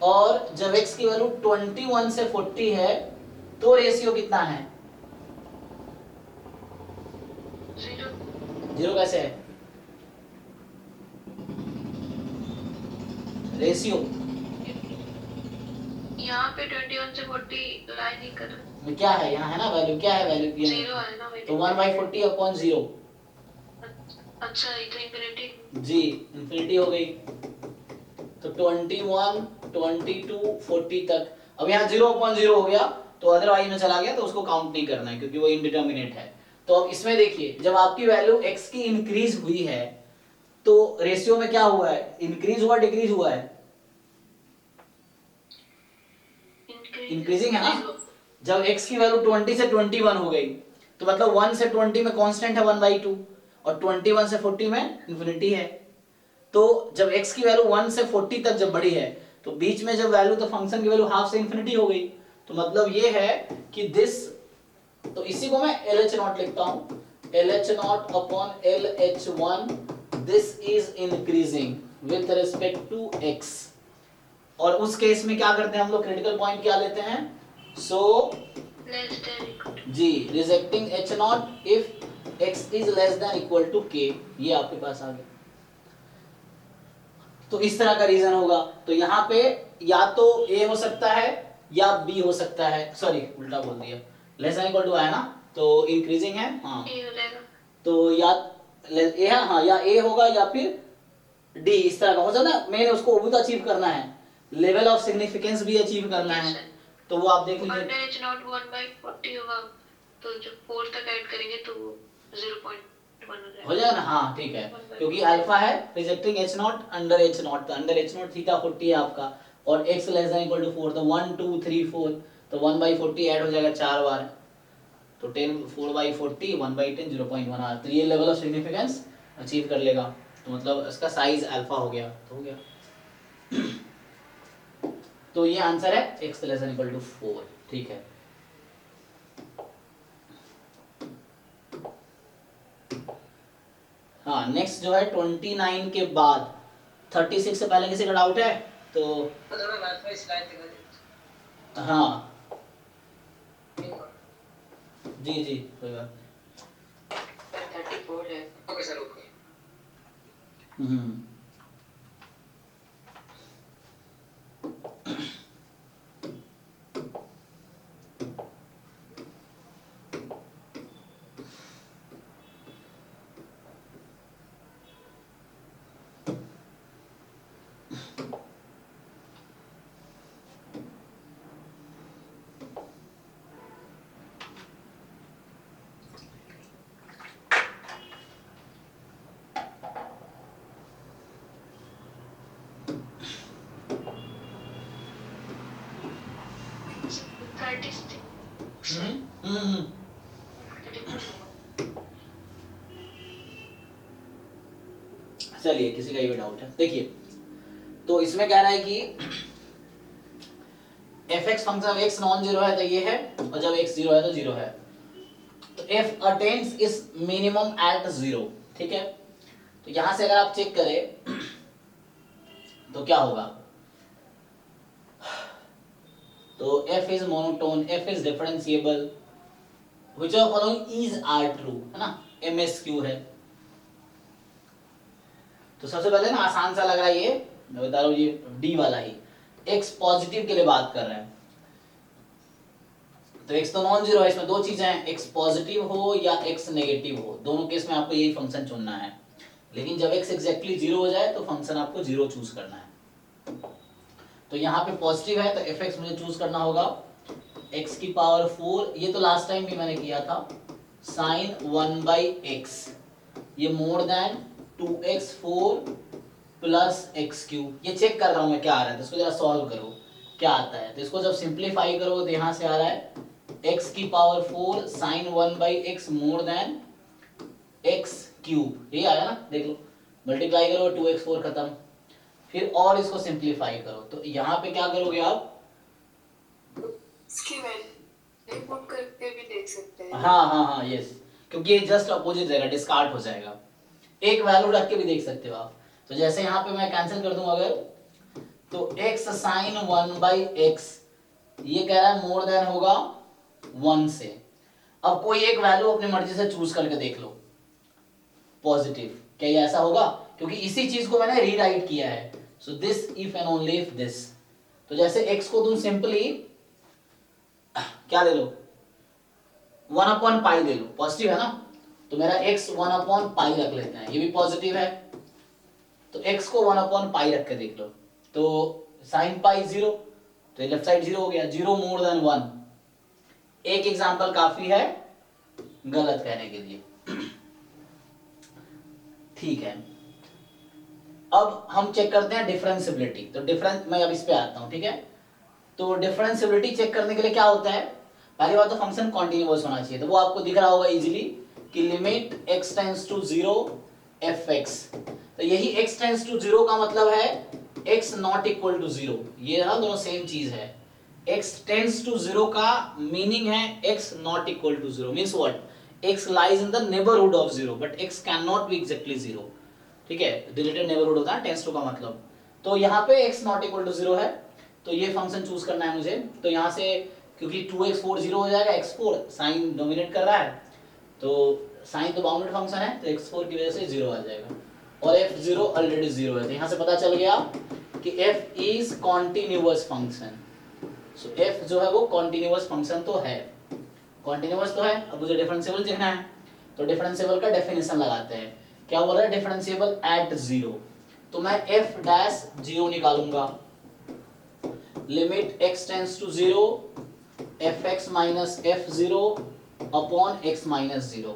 और जब x की वैल्यू 21 से 40 है तो रेशियो कितना है, 0 कैसे है रेशियो, यहाँ पे 21 से 40 लाइन ही कर रहे में क्या है, यहाँ है ना वैल्यू, क्या है वैल्यू की, 0 है ना, तो 1/40 अपॉन 0, अच्छा ये तो इंफिनिटी जी इंफिनिटी हो गई। तो 21 22 40 तक। अब यहाँ 0/0 हो गया तो अदरवाइज में चला गया तो उसको काउंट नहीं करना है क्योंकि वो इनडिटर्मिनेट है। तो अब इसमें देखिए जब आपकी वैल्यू x की इंक्रीज हुई है तो रेशियो में क्या हुआ है, इंक्रीज हुआ डिक्रीज हुआ है, इंक्रीजिंग है ना। जब x की वैल्यू 20 से 21 हो गई तो मतलब 1 से 20 में कांस्टेंट है 1/2 और 21 से 40 में इंफिनिटी है। तो जब x की वैल्यू 1 से 40 तक जब बढ़ी है तो बीच में जब वैल्यू तो फंक्शन की वैल्यू हाफ से इंफिनिटी हो गई, तो मतलब ये है कि दिस, तो इसी को मैं LH0 लिखता हूं, LH0 upon LH1, this is increasing with respect to x। और उस केस में क्या करते हैं हम लोग, क्रिटिकल पॉइंट क्या लेते हैं, सो लेस देन इक्वल जी rejecting H0 if x is less than equal to k, ये आपके पास आ गया। तो इस तरह का रीजन होगा, तो यहाँ पे या तो A हो सकता है या B हो सकता है, सॉरी उल्टा बोल दिया, लेस देन इक्वल टू है ना, तो इंक्रीजिंग है, हाँ ए हो जाएगा। तो या A है, हाँ या A होगा या फिर D, इस तरह का हो सकता है। मैंने उसको वो भी तो अचीव करना है, लेवल ऑफ सिग्निफिकेंस भी अचीव करना है, तो वो आप देख लीजिए। अंडर एच नॉट 1/40 होगा, तो जब 4 तक ऐड करेंगे तो 0.1 हो जाएगा ना, हाँ ठीक है, क्योंकि अल्फा है रिजेक्टिंग H0 अंडर H0, तो अंडर H0 थीटा 40 है आपका, और x less than equal to 4, तो 1 2 3 4, तो 1/40 ऐड हो जाएगा 4 बार, तो 10 4/40 1/10 0.1 आ, तो ये लेवल ऑफ सिग्निफिकेंस अचीव कर लेगा, तो मतलब इसका साइज अल्फा हो गया, तो हो गया। तो ये आंसर है x less than equal to 4, ठीक है। हाँ नेक्स्ट जो है 29 के बाद 36 से पहले किसी का डाउट है तो थोड़ा वाईफाई स्लाइड दिखा दे। हाँ जी जी कोई बात 34 है। Okay sir okay. नहीं। चलिए किसी का ये डाउट है, देखिए तो इसमें कह रहा है कि fx function of x non zero है तो ये है, और जब x जीरो है तो जीरो है, तो f अटेन्स इस मिनिमम एट जीरो, ठीक है। तो यहां से अगर आप चेक करें तो क्या होगा, तो f is monotone, f is differentiable, which of following is are true, है ना, MSQ है। तो सबसे पहले ना आसान सा लग रहा है ये, मैं बता रहा हूँ ये डी वाला ही, x पॉजिटिव के लिए बात कर रहे हैं, तो x तो नॉन जीरो है, इसमें दो चीजें हैं, x पॉजिटिव हो या x नेगेटिव हो, दोनों केस में आपको यही फंक्शन चुनना है, लेकिन जब x एग्जैक्टली जीरो हो जाए तो फंक्शन आपको जीरो चूज करना है। तो यहाँ पे पॉजिटिव है तो fx मुझे चूज करना होगा x की पावर 4, ये तो लास्ट टाइम भी मैंने किया था, साइन 1/x, ये more than 2x4 plus x3, ये चेक कर रहा हूं मैं क्या आ रहा है, तो इसको जरा सॉल्व करो क्या आता है, तो इसको जब सिंप्लीफाई करो तो यहाँ से आ रहा है x की power 4 sign 1/x more than x3, ये आया ना, देख लो, मल्टीप्लाई करो 2x4 खत्म, फिर और इसको सिंप्लीफाई करो, तो यहाँ पे क्या करोगे आप, इसकी वैल्यू पुट करके भी देख सकते हैं। हाँ हाँ हाँ यस, क्योंकि ये जस्ट अपोजिट रहेगा, डिस्कार्ड हो जाएगा, एक वैल्यू रख के भी देख सकते हो आप। तो जैसे यहाँ पे मैं कैंसिल कर दूं अगर, तो x साइन 1/x, ये कह रहा है मोर देन होगा 1 से, अब कोई एक वैल्यू अपनी मर्जी से चूज करके देख लो पॉजिटिव, क्या ये ऐसा होगा, क्योंकि इसी चीज को मैंने रीराइट किया है, so this if and only if this. तो जैसे x को तुम सिंपली क्या ले लो, 1/पाई ले लो, पॉजिटिव है ना, तो मेरा x 1/पाई रख लेते हैं, ये भी पॉजिटिव है, तो x को 1/पाई रख के देख लो, तो साइन पाई 0, तो ये लेफ्ट साइड 0 हो गया, 0 मोर देन 1, एक एग्जांपल काफी है गलत कहने के लिए, ठीक है। अब हम चेक करते हैं डिफरेंशिएबिलिटी, तो डिफरेंस, मैं अब इस पे आता हूं, ठीक है। तो डिफरेंशिएबिलिटी चेक करने के लिए क्या होता है, पहली बात तो फंक्शन कॉन्टिन्यूअस होना चाहिए, तो वो आपको दिख रहा होगा इजीली कि limit x tends to 0 fx, तो यही x टेंड्स टू 0 का मतलब है x नॉट इक्वल टू 0। ये ना दोनों सेम चीज है। x टेंड्स टू 0 का मीनिंग है x not equal to 0 means what, x lies in the neighbourhood of 0 but x can not be exactly 0। ठीक है, रिलेटेड नेबरहुड होता है टेंड्स टू का मतलब। तो यहाँ पे x नॉट इक्वल टू 0 है, तो ये फंक्शन चूज करना है मुझे। तो यहाँ से क्योंकि 2x4 0 हो जाएगा, x4 साइन डोमिनेट कर रहा है, तो साइन तो बाउंडेड फंक्शन है, तो x4 की वजह से 0 आ जाएगा और f0 ऑलरेडी 0 है। तो यहाँ से पता चल गया कि f is continuous function. So f जो है वो कॉन्टिन्यूअस फंक्शन तो है, कॉन्टिन्यूअस तो है। अब मुझे डिफरेंशिएबल लिखना है, तो डिफरेंशिएबल का डेफिनेशन लगाते हैं। क्या बोल रहा है, डिफरेंशिएबल एट 0। तो मैं f डैश 0 निकालूंगा, limit x tends to 0 fx minus f0 upon x minus 0।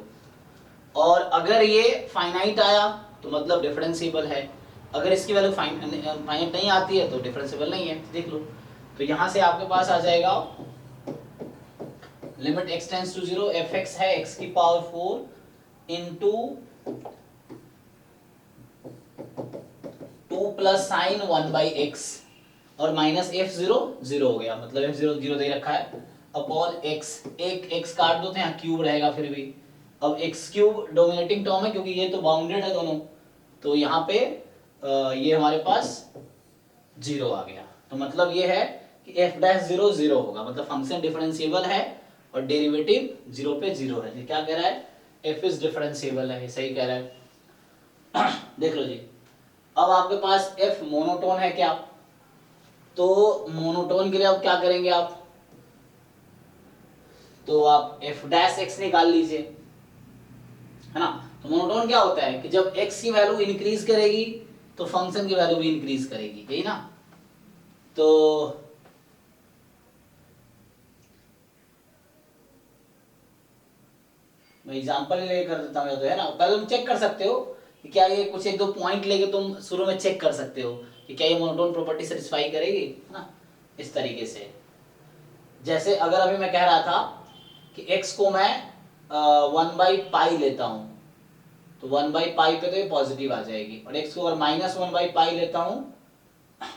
और अगर ये फाइनाइट आया तो मतलब डिफरेंशिएबल है, अगर इसकी वैल्यू फाइनाइट नहीं आती है तो डिफरेंशिएबल नहीं है। देख लो, तो यहाँ से आपके पास आ जाएगा limit x tends to 0 fx है x की power 4 into 2 plus sine 1 by x और माइनस f0 0 हो गया, मतलब f0 0 दे रखा है, अपॉन x। एक x काट दो तो यहाँ क्यूब रहेगा फिर भी। अब x क्यूब डोमिनेटिंग टर्म है क्योंकि ये तो बाउंडेड है दोनों, तो यहाँ पे ये हमारे पास 0 आ गया। तो मतलब ये है कि f डैश 0 0 होगा, मतलब फंक्शन डिफरेंशिएबल है और डेरिवेटिव 0 पे 0 है। ये क्या कह रहा है, f इज डिफरेंशिएबल है, सही कह रहा है। देख लो जी, अब आपके पास f मोनोटोन है क्या, तो मोनोटोन के लिए अब क्या करेंगे आप, तो आप f डैश x निकाल लीजिए, है ना। तो मोनोटोन क्या होता है कि जब x की वैल्यू इंक्रीज करेगी तो फंक्शन की वैल्यू भी इंक्रीज करेगी, यही ना। तो मैं एग्जांपल लेके कर देता हूँ, तो है ना। पहले तुम चेक कर सकते हो कि क्या ये कुछ एक दो पॉइंट लेके तुम शुरू में चेक कर सकते हो कि क्या ये मोनोटोन प्रॉपर्टी सेटिस्फाई करेगी, है ना। इस तरीके से, जैसे अगर अभी मैं कह रहा था कि x को मैं 1/π लेता हूं, तो 1/π पे तो ये पॉजिटिव आ जाएगी, और x को अगर -1/π लेता हूं,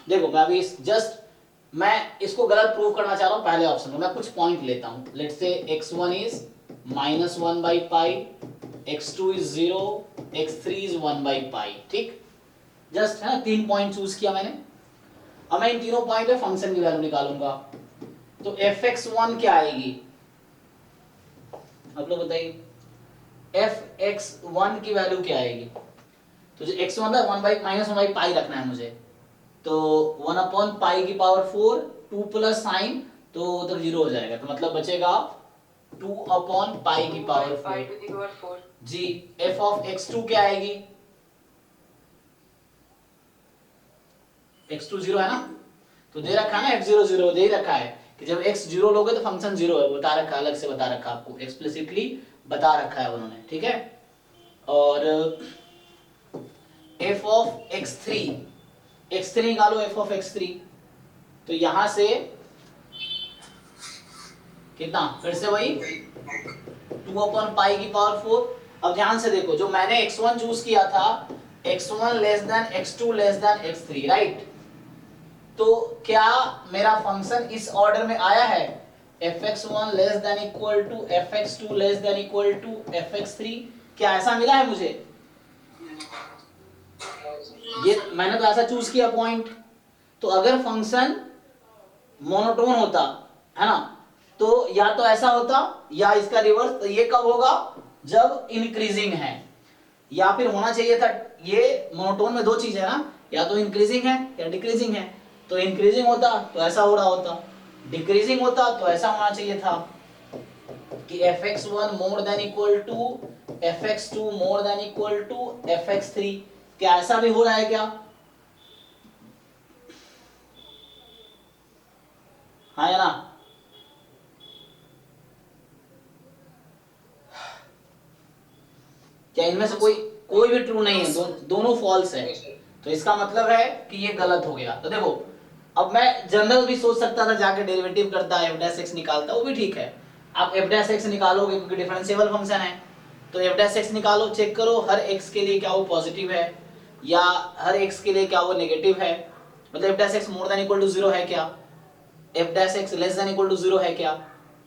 देखो मैं अभी जस्ट मैं इसको गलत प्रूव करना चाह रहा हूं पहले ऑप्शन में। मैं कुछ पॉइंट लेता हूं, let's say x1 is -1/π, x2 is 0, x3 is 1/π, ठीक। जस्ट है ना, 3 पॉइंट चूज किया मैंने। अब मैं इन तीनों पॉइंट पे फंक्शन की वैल्यू निकालूंगा, तो fx1 क्या आएगी, आप लोग बताइए fx1 की वैल्यू क्या आएगी। तो जो x1 था -1/π रखना है मुझे, तो 1/π की पावर 4 2 प्लस साइन, तो उधर 0 हो जाएगा, तो मतलब बचेगा 2/π की power 4 ji. f of x2 क्या आएगी, x2 0 है ना, तो दे रखा है ना f0 0 दे ही रखा है कि जब x 0 लोगे तो फंक्शन 0 है, बता रखा, अलग से बता रखा, आपको एक्सप्लिसिटली बता रखा है उन्होंने, ठीक है। और f ऑफ x3 निकालो, f ऑफ x3, तो यहां से कितना, फिर से वही 2/π की पावर 4। अब ध्यान से देखो, जो मैंने x1 चूज किया था, x1 less than x2 less than x3, right. तो क्या मेरा फंक्शन इस ऑर्डर में आया है, fx1 less than equal to fx2 less than equal to fx3, क्या ऐसा मिला है मुझे, ये मैंने तो ऐसा चूज किया पॉइंट। तो अगर फंक्शन मोनोटोन होता, है ना, तो या तो ऐसा होता या इसका रिवर्स। तो ये कब होगा, जब इंक्रीजिंग है, या फिर होना चाहिए था, ये मोनोटोन में दो चीज है ना, या तो इंक्रीजिंग है या डिक्रीजिंग है। तो इंक्रीजिंग होता तो ऐसा हो रहा होता, डिक्रीजिंग होता तो ऐसा होना चाहिए था कि fx1 more than equal to fx2 more than equal to fx3। क्या ऐसा भी हो रहा है क्या, हाँ या ना। क्या इनमें से कोई भी ट्रू नहीं है, दोनों फॉल्स है, तो इसका मतलब है कि ये गलत हो गया। तो देखो, अब मैं जनरल भी सोच सकता था, जाके डेरिवेटिव करता f डैश x निकालता, वो भी ठीक है। आप f डैश x निकालोगे क्योंकि डिफरेंशिएबल फंक्शन है, तो f डैश x निकालो, चेक करो हर x के लिए क्या वो पॉजिटिव है, या हर x के लिए क्या वो नेगेटिव है, मतलब f dash x more than equal to 0 है क्या, f dash x less than equal to 0 है क्या,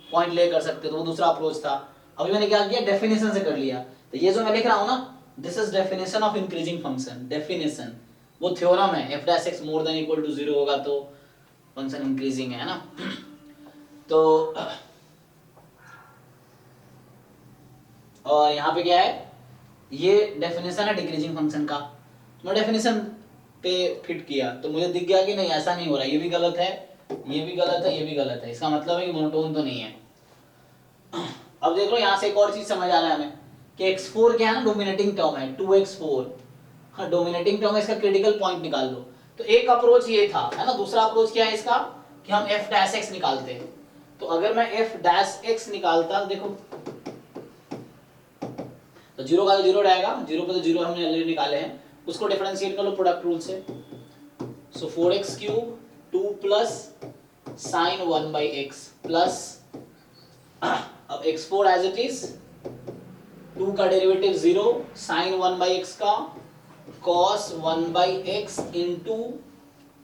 पॉइंट ले कर सकते, तो वो दूसरा अप्रोच था। अभी मैंने क्या किया, डेफिनेशन से कर लिया। तो ये जो मैं लिख रहा हूं ना, this is definition of increasing function, definition, वो थ्योरम है, f dash x more than equal to 0 होगा तो फंक्शन इंक्रीजिंग है ना। तो और यहाँ पे क्या है, ये डेफिनेशन है डिक्रीजिंग फंक्शन का, मैं डेफिनेशन पे फिट किया तो मुझे दिख गया कि नहीं ऐसा नहीं हो रहा, ये भी गलत है, ये भी गलत है, ये भी गलत है, इसका मतलब है कि मोनोटोन तो नहीं है। अब देख लो यहाँ से एक और चीज समझ आ रहा है हमें कि x4 क्या है ना, डोमिनेटिंग टर्म है 2x4, हाँ डोमिनेटिंग टर्म है, इसका क्रिटिकल पॉइंट निकाल लो। तो एक अप्रोच ये था, है ना, दूसरा अप्रोच क्या है इसका कि हम f डैश x निकालते हैं। तो अगर मैं f डैश x निकालता, देखो तो 0 का तो 0 रहेगा, 0 पे तो 0 हमने ऑलरेडी निकाले हैं, उसको डिफरेंशिएट कर लो प्रोडक्ट रूल से। सो 4x cube 2 plus sign 1/x plus, अब x4 एज इट इज, 2 का डेरिवेटिव 0, साइन 1/x का cos 1/x इंटू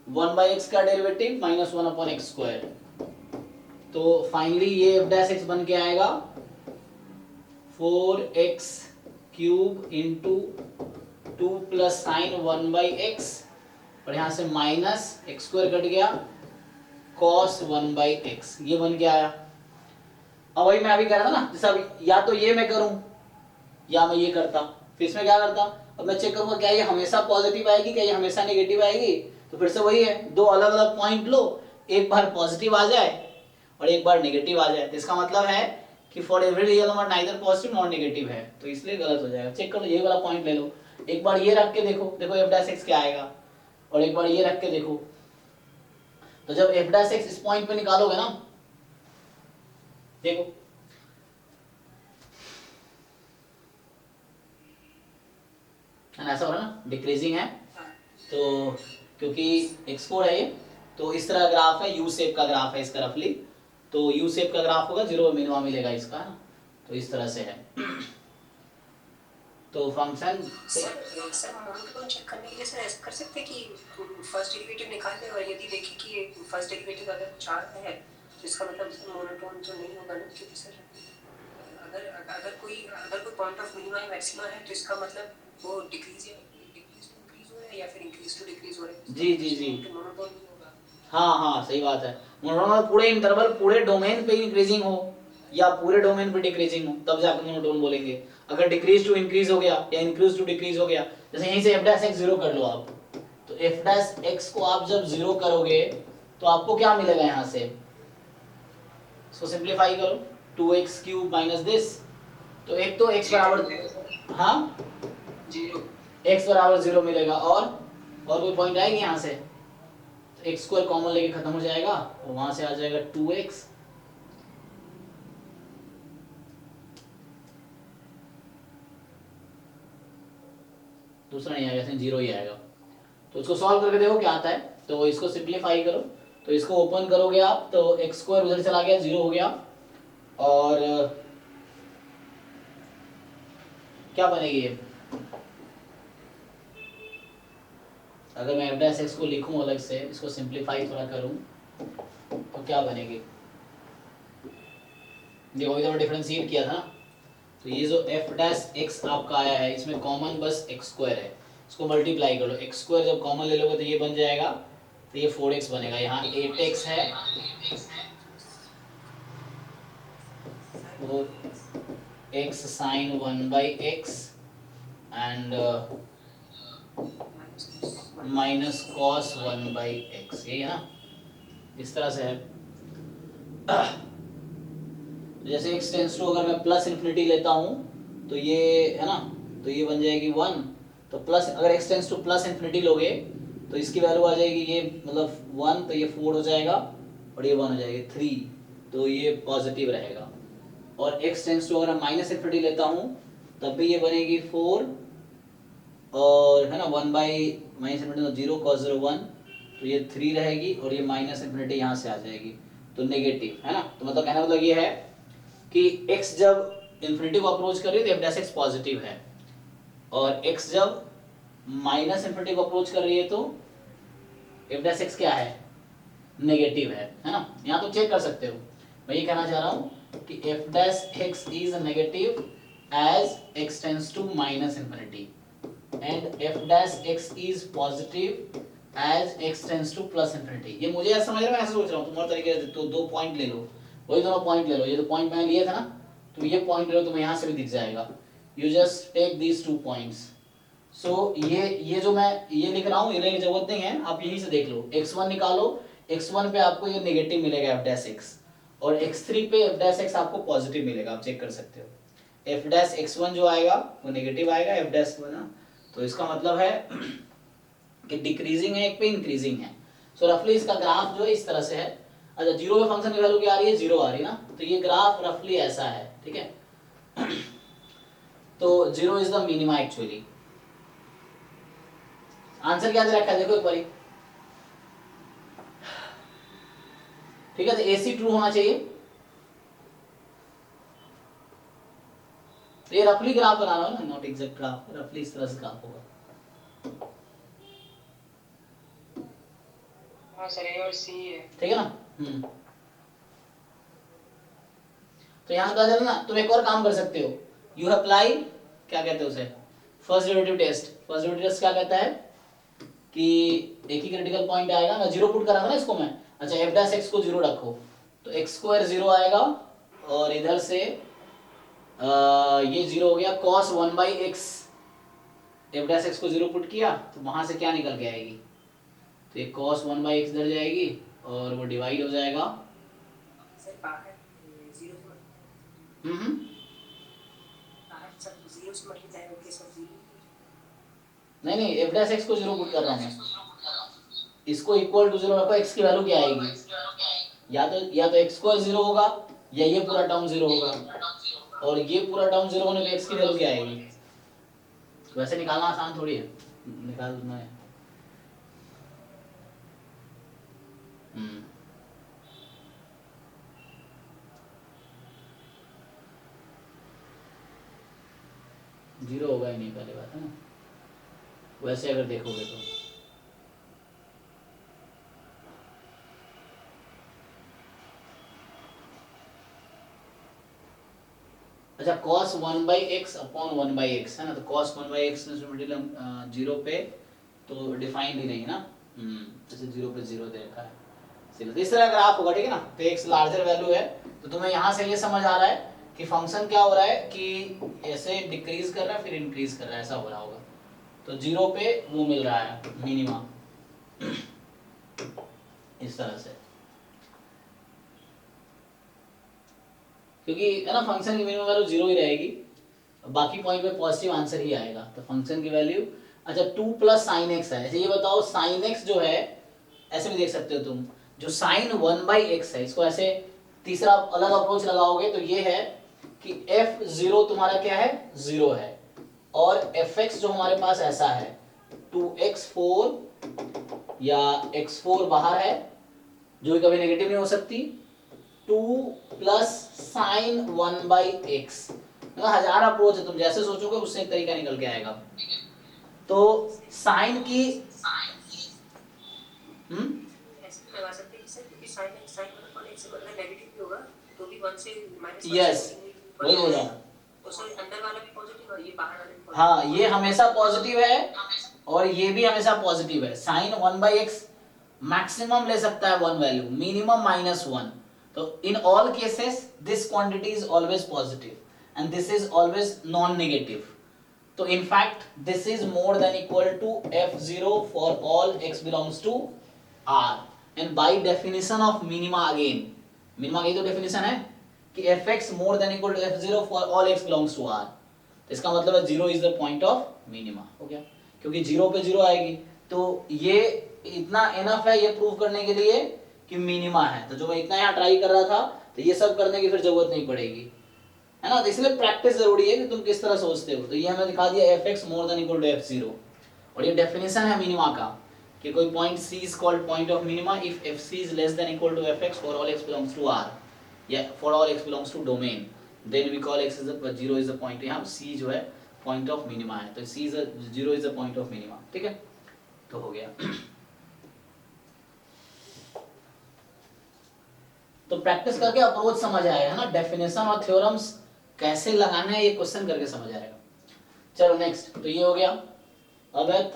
1/x का डेरिवेटिव माइनस 1/x²। तो फाइनली ये f डैश x बन के आएगा 4x cube into 2 plus sign 1/x, और यहाँ से माइनस x² कट गया cos 1/x, ये बन के आया। अब वही मैं अभी कह रहा था ना, जैसे अभी या तो ये मैं करूं या मैं ये करता, फिर इसमें क्या करता, अब मैं चेक करूंगा क्या ये हमेशा पॉजिटिव आएगी, क्या ये हमेशा नेगेटिव आएगी। तो फिर से वही है, दो अलग अलग पॉइंट लो, एक बार पॉजिटिव आ जाए और एक बार नेगेटिव आ जाए, तो इसका मतलब है कि for every real number neither positive not negative है, तो इसलिए गलत हो जाएगा। चेक करो, ये वाला पॉइंट ले लो, एक बार ये रख के देखो, देखो f डैश x क्या आएगा, और एक बार ये रख के देखो। तो जब f डैश x इस पॉइंट पे निकालोगे ना, देखो ऐसा हो रहा है ना, डिक्रीजिंग है, तो क्योंकि x4 है ये, तो इस तरह ग्राफ है, यू शेप का ग्राफ है इसका रफली, तो यू शेप का ग्राफ होगा, 0 मिनिमा मिलेगा इसका, तो इस तरह से है। तो फंक्शन सर मोनोटोन चेक करने के लिए सर ऐसा कर सकते हैं कि फर्स्ट डेरिवेटिव निकाल लें और यदि देखें कि फर्स्ट डेरिवेटिव अगर 4 है तो इसका मतलब मोनोटोन तो नहीं होगा ना, क्योंकि सर अगर कोई पॉइंट ऑफ मिनिमा या मैक्सिमा है तो इसका मतलब वो डिक्रीज टू इंक्रीज हो रहा है या फिर इंक्रीज टू डिक्रीज हो रहा है। जी जी जी, मोनोटोन नहीं होगा। हाँ हाँ सही बात है, मोनोटोन पूरे इंटरवल पूरे डोमेन पे इंक्रीजिंग हो या पूरे डोमेन पे डिक्रीजिंग हो, तब जाकर मोनोटोन बोलेंगे। अगर डिक्रीज टू इंक्रीज हो गया या इंक्रीज टू डिक्रीज हो गया, जैसे यहीं से f डैश x 0 कर लो आप, तो f डैश x को आप जब 0 करोगे तो आपको क्या मिलेगा यहाँ से, इसको सिंप्लीफाई करो, 2x क्यूब माइनस दिस, तो एक तो x बराबर, हाँ 0 x बराबर 0 मिलेगा, और कोई पॉइंट आएगी यहाँ से, तो x² कॉमन लेके खत्म हो जाएगा और वहां से आ जाएगा 2x, दूसरा नहीं आएगा, 0 ही आएगा। तो इसको सॉल्व करके देखो क्या आता है, तो इसको सिंप्लीफाई करो, तो इसको ओपन करोगे आप तो x² उधर चला गया, 0 हो गया, और क्या बनेगी ये, अगर मैं f डैश x को लिखूं अलग से, इसको सिंप्लीफाई थोड़ा करूं तो क्या बनेगी, देखो इधर डिफरेंशिएट किया था ना, तो ये जो f डैश x आपका आया है इसमें कॉमन बस x² है, इसको मल्टीप्लाई कर लो, x² जब कॉमन ले लोगे तो ये बन जाएगा, तो ये 4x बनेगा, यहाँ 8x है, वो x sin 1/x and minus cos 1/x, यही है ना, इस तरह से है। जैसे x टेंस टू अगर मैं प्लस इन्फिनिटी लेता हूँ तो ये है ना, तो ये बन जाएगी 1, तो प्लस अगर x tense to plus infinity लोगे तो इसकी वैल्यू आ जाएगी ये मतलब 1, तो ये 4 हो जाएगा और ये 1 हो जाएगी 3, तो ये पॉजिटिव रहेगा। और x टेंस टू अगर मैं माइनस इन्फिनिटी लेता हूँ तब भी ये बनेगी 4, और है ना 1/-, 0 cos 0 1, तो ये 3 रहेगी और ये माइनस इन्फिनिटी यहाँ से आ जाएगी, तो नेगेटिव है ना। तो मतलब कहना मतलब ये है कि x जब इन्फिनिटी को अप्रोच कर रही है तो f डैश x पॉजिटिव है, और x जब माइनस इन्फिनिटी को अप्रोच कर रही है तो एफ डैश एक्स क्या है, नेगेटिव है ना। यहाँ तो चेक कर सकते हो, मैं ये कहना चाह रहा हूँ कि f dash x is negative as x tends to minus infinity and f dash x is positive as x tends to plus infinity. ये मुझे ऐसा समझ रहा है, मैं ऐसे सोच रहा हूँ, तुम और तरीके से तो दो पॉइंट ले लो, वही दोनों पॉइंट ले लो, ये तो पॉइंट मैंने लिया था ना, तुम ये पॉइंट ले लो, तुम्हें यहाँ से भी दिख जाएगा। You just take these 2 points. So ये जो मैं ये लिख रहा हूँ, ये लेने की जरूरत नहीं है, आप यहीं से देख लो। x1 निकालो, x1 पे आपको ये नेगेटिव मिलेगा f डैश x, और x3 पे f डैश x आपको पॉजिटिव मिलेगा, आप चेक कर सकते हो। f डैश x1 जो आएगा वो नेगेटिव आएगा, f डैश x1 ना, तो इसका मतलब है कि डिक्रीजिंग है, एक पे इंक्रीजिंग है। सो रफली इसका ग्राफ जो है इस तरह से है। अच्छा, जीरो पे फंक्शन की वैल्यू क्या आ रही है, 0 आ रही है ना, तो ये ग्राफ रफली ऐसा है, ठीक है। तो 0 is the minima actually. Answer क्या दे रखा है देखो एक बारी, ठीक है। तो AC ट्रू होना चाहिए। तो ये रफली ग्राफ बना रहा हूं ना, नॉट एग्जैक्ट ग्राफ, रफली इस तरह से ग्राफ होगा। हाँ सर, A और C है, ठीक है ना। तो यहां पता चला ना, तुम एक और काम कर सकते हो, यू अप्लाई, क्या कहते हैं उसे, first derivative test. First derivative test क्या कहता है कि एक ही क्रिटिकल पॉइंट आएगा, मैं 0 पुट कर रहा था ना इसको मैं। अच्छा, f डैश x को 0 रखो तो x स्क्वायर 0 आएगा, और इधर से ये 0 हो गया cos 1/x। f dash x को 0 पुट किया तो वहां से क्या निकल के आएगी, तो ये cos 1/x इधर जाएगी और वो डिवाइड हो जाएगा। सर बाहर 0 सब 0 से मल्टीप्लाई होके सब 0। नहीं, f डैश x को 0 पुट कर रहा हूं मैं, इसको इक्वल टू 0 रखो, x की वैल्यू क्या आएगी, या तो x स्क्वायर 0 होगा, या ये पूरा टर्म 0 होगा, और ये पूरा टर्म 0 होने पे x की वैल्यू क्या आएगी। वैसे निकालना आसान थोड़ी है, निकाल दूंगा मैं। जीरो होगा ही नहीं, पहले बात है ना, वैसे अगर देखोगे तो। अच्छा, cos 1/x अपॉन 1/x है ना, तो cos 1/x में 0 पे तो डिफाइंड ही नहीं ना, जैसे 0 पे 0 दे रखा है, चलो इस तरह ग्राफ होगा, ठीक है ना। तो x लार्जर वैल्यू है, तो तुम्हें यहाँ से ये समझ आ रहा है कि फंक्शन क्या हो रहा है कि ऐसे डिक्रीज कर रहा है फिर इंक्रीज कर रहा है, ऐसा हो रहा होगा। तो 0 पे वो मिल रहा है मिनिमा, इस तरह से, क्योंकि है ना फंक्शन की मिनिमम वैल्यू 0 ही रहेगी, बाकी पॉइंट पे पॉजिटिव आंसर ही आएगा। तो फंक्शन की वैल्यू, अच्छा 2 + sin x है। अच्छा ये बताओ sin x जो है, ऐसे भी देख सकते हो तुम, जो sin 1/x है, इसको ऐसे तीसरा अलग अप्रोच लगाओगे तो ये है कि f0 तुम्हारा क्या है, 0 है, और fx जो हमारे पास ऐसा है 2x4 या x4 बाहर है, जो कभी नेगेटिव नहीं हो सकती, 2 + sin 1/x। हजार अप्रोच है, तुम जैसे सोचोगे उससे एक तरीका निकल के आएगा। तो साइन की ऐसे लगा सकते हैं कि सर क्योंकि sin मतलब x से बदला नेगेटिव भी होगा तो भी 1 से -1 यस, वही हो रहा है। तो सर अंदर वाला भी पॉजिटिव है, ये बाहर वाला भी पॉजिटिव। हाँ, ये हमेशा पॉजिटिव है और ये भी हमेशा पॉजिटिव है। sin 1/x मैक्सिमम ले सकता है 1 वैल्यू, मिनिमम -1। तो in all cases this quantity is always positive and this is always non negative. तो in fact this is more than equal to f0 for all x belongs to R, and by definition of minima again, minima की तो definition है कि fx more than equal to f0 for all x belongs to R। तो इसका मतलब है 0 is the point of minima, हो गया, क्योंकि 0 पे 0 आएगी। तो ये इतना enough है ये प्रूव करने के लिए कि मिनिमा है। तो जो मैं इतना यहाँ ट्राई कर रहा था, तो ये सब करने की फिर जरूरत नहीं पड़ेगी, है ना। तो इसलिए प्रैक्टिस जरूरी है कि तुम किस तरह सोचते हो। तो ये हमें दिखा दिया fx more than equal to f0, और ये डेफिनेशन है मिनिमा का कि कोई point c is called point of minima if fc is less than equal to fx for all x belongs to R, या for all x belongs to domain, then we call x is the 0 is the point। यहाँ c जो है point of minima है, तो C is a 0 is a point of minima, ठीक है, तो हो गया। तो प्रैक्टिस करके अप्रोच समझ आएगा है ना, डेफिनेशन और थ्योरम्स कैसे लगाना है ये क्वेश्चन करके समझ आएगा। चलो नेक्स्ट, तो ये हो गया। अब है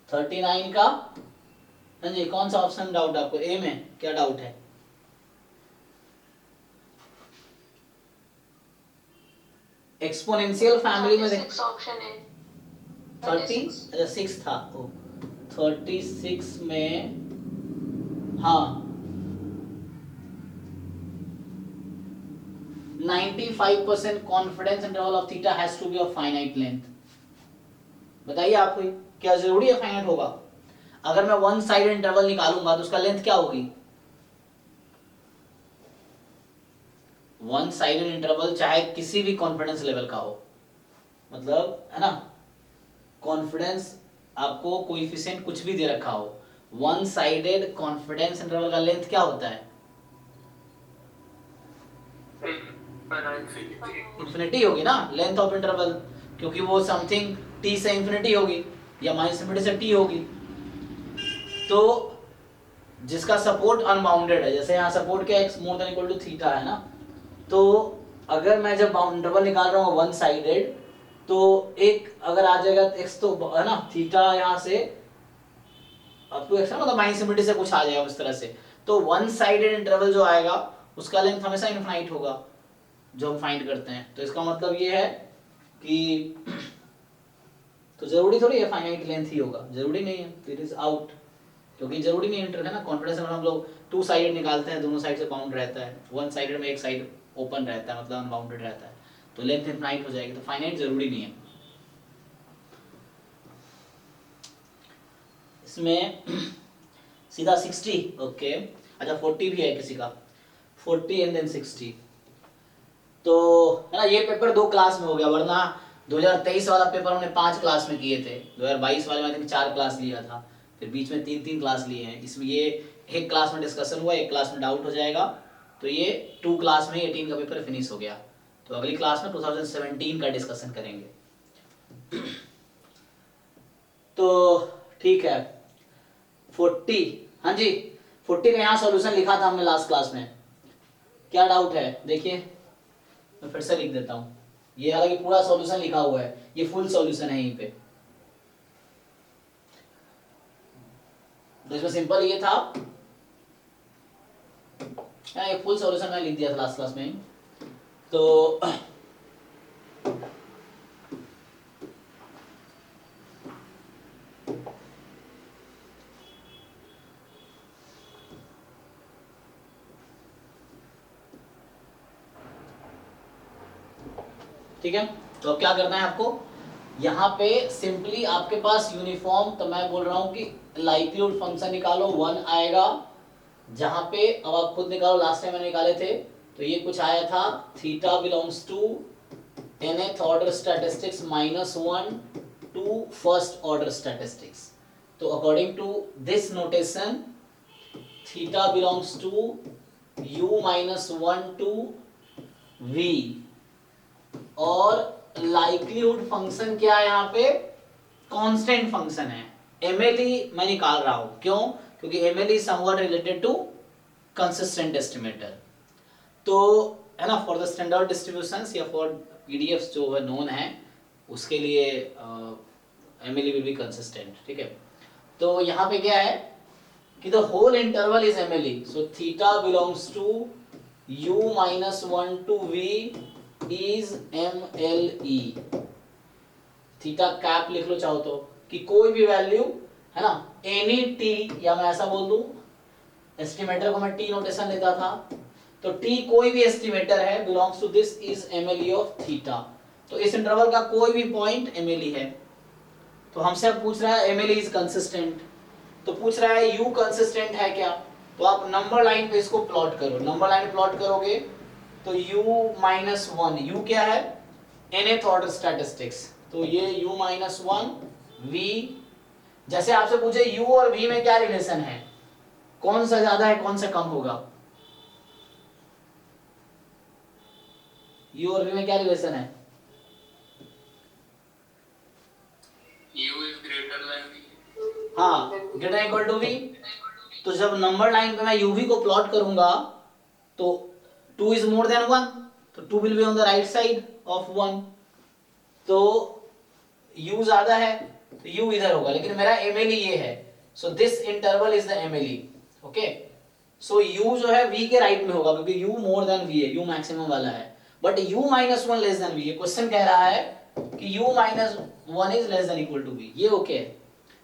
39 का, हाँ जी, कौन सा ऑप्शन डाउट आपको, ए में क्या डाउट है? एक्सपोनेंशियल फैमिली में 36 ऑप्शन है। 30, अच्छा 6 था, ओ 36 में, हाँ 95% confidence interval of theta has to be of finite length. बताइए आपको क्या जरूरी है फाइनाइट होगा? अगर मैं वन साइड इंटरवल निकालूंगा तो उसका लेंथ क्या होगी? वन साइडेड इंटरवल चाहे किसी भी कॉन्फिडेंस लेवल का हो, मतलब है ना, कॉन्फिडेंस आपको कोएफिशिएंट कुछ भी दे रखा हो, वन साइडेड कॉन्फिडेंस इंटरवल का लेंथ क्या होता है? इंफिनिटी होगी ना लेंथ ऑफ इंटरवल, क्योंकि वो समथिंग t से इंफिनिटी होगी या माइनस इंफिनिटी से t होगी। तो जिसका सपोर्ट अनबाउंडेड है, जैसे यहाँ सपोर्ट क्या x more than equal to theta है ना, तो अगर मैं जब इंटरवल निकाल रहा हूँ वन साइडेड, तो एक अगर आ जाएगा x तो है ना, थीटा यहाँ से अप टू x मतलब माइनस इंफिनिटी से कुछ आ जाएगा उस तरह से। तो वन साइडेड इंटरवल जो आएगा उसका लेंथ हमेशा इनफाइनाइट होगा जो हम फाइंड करते हैं। तो इसका मतलब ये है कि तो जरूरी थोड़ी है फाइनाइट लेंथ ही होगा, जरूरी नहीं है, इट इज आउट, क्योंकि जरूरी नहीं इंटर है ना, कॉन्फिडेंस में हम लोग टू साइडेड निकालते हैं, दोनों साइड से बाउंड रहता है, वन साइडेड में एक साइड ओपन रहता है मतलब अनबाउंडेड रहता है, तो लेंथ इनफाइनाइट हो जाएगी, तो फाइनाइट जरूरी नहीं है इसमें। सीधा 60, ओके, अच्छा 40 भी है किसी का, 40 एंड देन 60, तो है ना, ये पेपर 2 क्लास में हो गया, वरना 2023 वाला पेपर हमने 5 क्लास में किए थे, 2022 वाले में 4 क्लास लिया था, फिर बीच में 3 क्लास लिए हैं। इसमें ये एक क्लास में डिस्कशन हुआ, एक क्लास में डाउट हो जाएगा, तो ये 2 क्लास में 18 का पेपर फिनिश हो गया। तो अगली क्लास में 2017 का डिस्कशन करेंगे। तो ठीक है, 40, हाँ जी 40 का यहाँ सॉल्यूशन लिखा था हमने लास्ट क्लास में, क्या डाउट है? देखिए मैं फिर से लिख देता हूँ, ये हालांकि पूरा सॉल्यूशन लिखा हुआ है, ये फुल सॉल्यूशन है यहीं पे। तो इसमें सिंपल ये था, ये फुल सॉल्यूशन मैंने लिख दिया था लास्ट क्लास में, तो ठीक है। तो अब क्या करना है आपको, यहाँ पे सिंपली आपके पास यूनिफॉर्म, तो मैं बोल रहा हूँ कि लाइक्लीहुड फंक्शन निकालो, 1 आएगा, जहाँ पे अब आप खुद निकालो, लास्ट टाइम मैंने निकाले थे, तो ये कुछ आया था, theta belongs to nth order statistics -1 to first order statistics. तो according to this notation theta belongs to u -1 to v, और लाइक्लीहुड फंक्शन क्या है यहाँ पे? कांस्टेंट फंक्शन है, MLE मैं निकाल रहा हूं, क्यों? क्योंकि MLE is somewhat related to consistent estimator. तो है ना, फॉर द स्टैंडर्ड डिस्ट्रीब्यूशंस या फॉर PDFs जो है नोन है, उसके लिए MLE विल बी कंसिस्टेंट, ठीक है। तो यहाँ पे क्या है कि the whole interval is MLE, so theta belongs to u -1 to v is MLE। Theta cap लिख लो चाहो तो, कि कोई भी वैल्यू है ना, एनी t, या मैं ऐसा बोल दूं, एस्टिमेटर को मैं t नोटेशन लेता था, तो t कोई भी एस्टिमेटर है belongs to this is MLE of theta. तो इस इंटरवल का कोई भी पॉइंट MLE है। तो हमसे अब पूछ रहा है MLE इज कंसिस्टेंट, तो पूछ रहा है u कंसिस्टेंट है क्या? तो आप नंबर लाइन पे इसको प्लॉट करो, नंबर लाइन प्लॉट करोगे तो u-1, u क्या है? nth ऑर्डर स्टैटिस्टिक्स, तो ये u-1 v, जैसे आपसे पूछे u और v में क्या रिलेशन है, कौन सा ज्यादा है कौन सा कम होगा? u और v में क्या रिलेशन है? u is greater than v। हाँ, ग्रेटर इक्वल टू v। तो जब नंबर लाइन पे मैं uv को प्लॉट करूंगा तो 2 is more than 1, तो 2 will be on the right side of 1, तो u ज्यादा है तो u इधर होगा, लेकिन मेरा mle ये है, सो this interval is the mle। Okay, so u जो है v के राइट में होगा क्योंकि u मोर देन v है, u मैक्सिमम वाला है, but u minus 1 less than v। ये क्वेश्चन कह रहा है कि u minus 1 is less than equal to v, ये ओके है।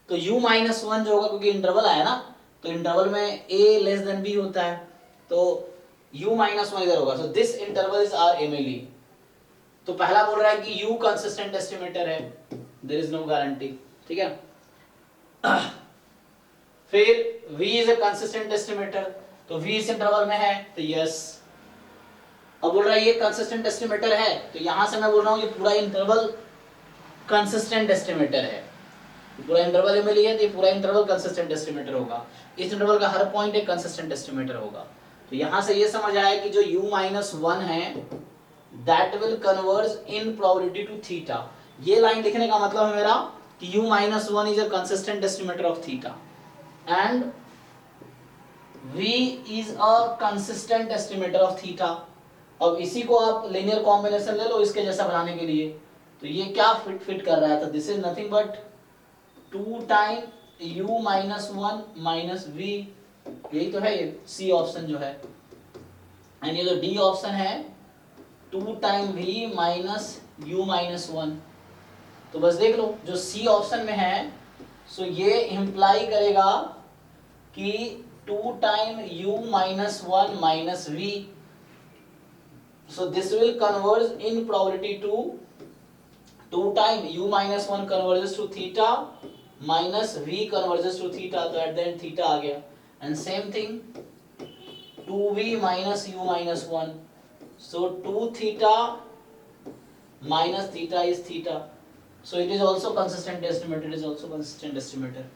तो u माइनस 1 जो होगा, क्योंकि इंटरवल आया ना, तो इंटरवल में a लेस देन b होता है, तो u माइनस 1 इधर होगा, so this interval is our mle। तो पहला बोल रहा है कि u कंसिस्टेंट एस्टिमेटर है, देयर इज नो गारंटी, ठीक है। फिर v is a consistent estimator, तो v इस इंटरवल में है तो यस। अब बोल रहा है ये कंसिस्टेंट एस्टिमेटर है, तो यहां से मैं बोल रहा हूं ये पूरा इंटरवल कंसिस्टेंट एस्टिमेटर है, पूरा इंटरवल में लिया तो ये पूरा इंटरवल कंसिस्टेंट एस्टिमेटर होगा, इस इंटरवल का हर पॉइंट एक कंसिस्टेंट एस्टिमेटर होगा। तो यहां से ये समझ आया कि जो u-1 है that will converge in probability to theta. ये लाइन लिखने का मतलब है मेरा कि u-1 is a consistent estimator of theta and v is a consistent estimator of theta. अब इसी को आप लीनियर कॉम्बिनेशन ले लो इसके जैसा बनाने के लिए, तो ये क्या फिट कर रहा है, तो this is nothing but 2 time u-1 minus v, यही तो है ये सी ऑप्शन जो है, एंड ये जो डी ऑप्शन है 2 टाइम v माइनस u-1। तो बस देख लो जो सी ऑप्शन में है, सो ये इंप्लाई करेगा कि 2 time u-1 minus v, so this will converge in probability to 2 time u-1 converges to theta minus v converges to theta, तो at the end theta आ गया, and same thing 2v minus u-1, so 2 theta minus theta is theta, so it is also consistent estimator, it is also consistent estimator।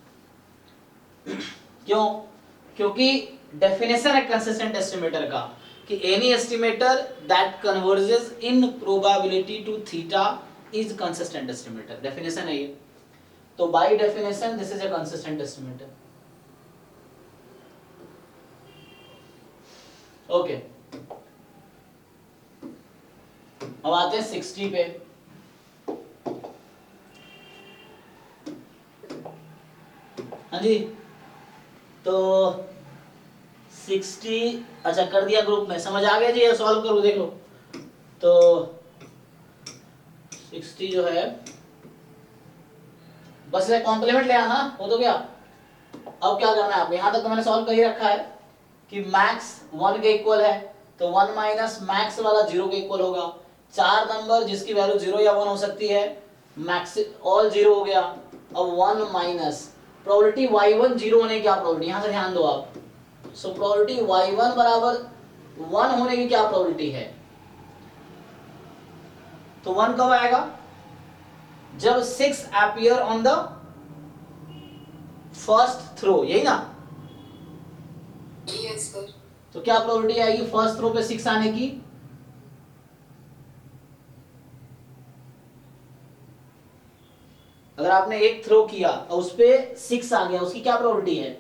क्यों? क्योंकि definition है consistent estimator का कि any estimator that converges in probability to theta is consistent estimator, definition है ये। तो by definition this is a consistent estimator. Okay, अब आते हैं 60 पे। हाँ जी, तो 60 अच्छा कर दिया ग्रुप में, समझ आ गया जी, ये सॉल्व करो देख लो। तो 60 जो है बस ये कॉम्प्लीमेंट ले आना, हो तो गया। अब क्या करना है आपको, यहां तक तो मैंने सॉल्व कर ही रखा है कि मैक्स 1 के इक्वल है, तो 1 माइनस मैक्स वाला 0 के इक्वल होगा। 4 नंबर जिसकी वैल्यू 0 या 1 हो सकती है, मैक्स ऑल 0 हो गया। अब 1 माइनस प्रोबेबिलिटी y1 0 होने की क्या प्रोबेबिलिटी, यहां से ध्यान दो आप। सो प्रोबेबिलिटी y1 बराबर 1 होने की क्या प्रोबेबिलिटी है, तो 1 कब आएगा, जब 6 appear on the first throw, यही ना। Yes sir. तो क्या प्रोबेबिलिटी आएगी फर्स्ट थ्रो पे 6 आने की, अगर आपने एक थ्रो किया और उस पे 6 आ गया, उसकी क्या प्रोबेबिलिटी है,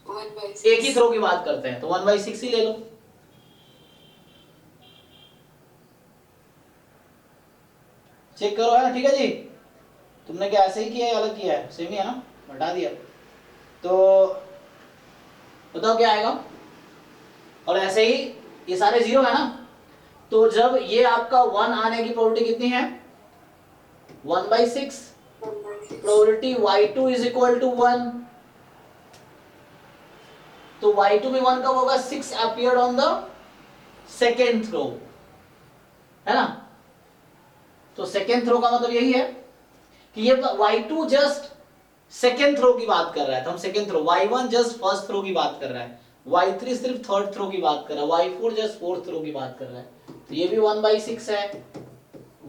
1/6। एक ही थ्रो की बात करते हैं तो 1/6 ही ले लो। चेक करो, है ना, ठीक है जी। तुमने क्या ऐसे ही किया है अलग किया है, सेम ही है ना, हटा दिया। तो बताओ क्या आएगा, और ऐसे ही ये सारे 0 है ना, तो जब ये आपका 1 आने की प्रोबेबिलिटी कितनी है, 1/6। Probability y2 is equal to 1, तो y2 भी 1 कब होगा, 6 appeared on the second throw, है ना। तो सेकेंड थ्रो का मतलब यही है कि ये y2 जस्ट सेकेंड थ्रो की बात कर रहा है, तो हम second throw, y1 just first throw की बात कर रहा है, y3 सिर्फ थर्ड थ्रो की बात कर रहा है, y4 जस्ट फोर्थ थ्रो की बात कर रहा है। तो ये भी 1/6 है,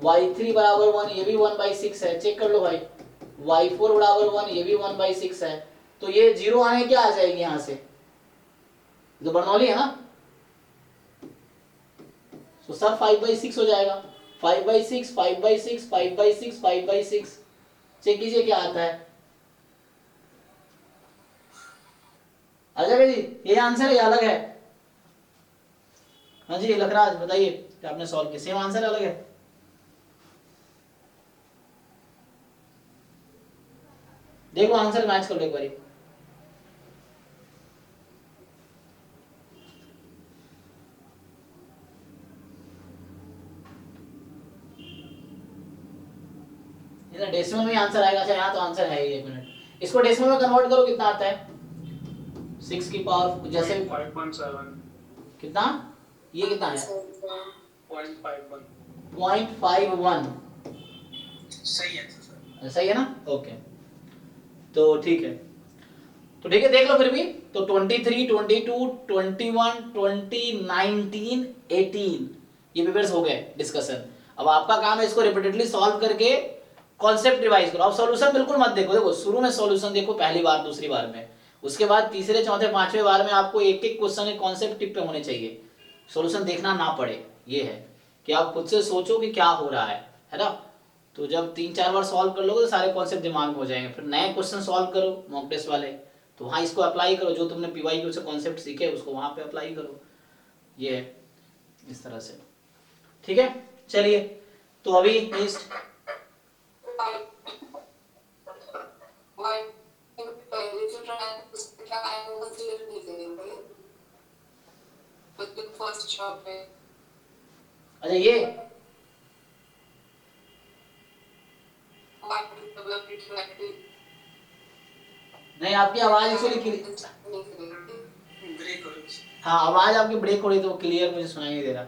y3 बराबर 1, ये भी 1/6 है, चेक कर लो भाई, y4 बराबर 1, ये भी 1/6 है। तो ये 0 आने क्या आ जाएगी यहां से, तो बर्नौली है ना, तो सब 5/6 हो जाएगा। 5/6 5/6 5/6 5/6। चेक कीजिए क्या आता है। आ जाएगा जी, ये आंसर है या अलग है? हाँ जी लखराज बताइए क्या आपने सॉल्व किया, सेम आंसर अलग है? देखो आंसर मैच कर लो एक बारी। डेसिमल में आंसर आएगा। अच्छा यहाँ तो आंसर है ही, एक मिनट इसको डेसिमल में कन्वर्ट करो कितना आता है? 6 की पावर जैसे 5.7 कितना, ये कितना है? 0.51 0.51। सही आंसर सर। सही है ना? ओके तो ठीक है, तो ठीक है देख लो फिर भी। तो 23 22 21 20 19 18 ये पेपर्स हो गए डिस्कशन। अब आपका काम है इसको रिपीटेडली सॉल्व करके कॉन्सेप्ट रिवाइज करो। अब सॉल्यूशन बिल्कुल मत देखो, देखो शुरू में सॉल्यूशन देखो पहली बार दूसरी बार में, उसके बाद तीसरे चौथे पांचवें बार में आपको एक एक क्वेश्चन एक कॉन्सेप्ट टिप पे होने चाहिए, सॉल्यूशन देखना ना पड़े। ये है कि आप खुद से सोचो कि क्या हो रहा है ना। तो जब 3-4 बार सॉल्व कर लोगे तो सारे कॉन्सेप्ट दिमाग में हो जाएंगे। फिर नए क्वेश्चन सॉल्व करो मॉक टेस्ट वाले, तो वहाँ इसको अप्लाई करो, जो तुमने पीवाईक्यू से कॉन्सेप्ट सीखे उसको वहाँ पे अप्लाई करो। ये है इस तरह से, ठीक है। चलिए तो अभी नेक्स्ट पहले जो ट्रायल उसका क्या आया वो कंसीडर नहीं करेंगे मतलब फर्स्ट जॉब में। अच्छा ये नहीं आपकी आवाज एक्चुअली ब्रेक हो रही हाँ आवाज आपकी ब्रेक हो रही तो क्लियर मुझे सुनाई नहीं दे रहा।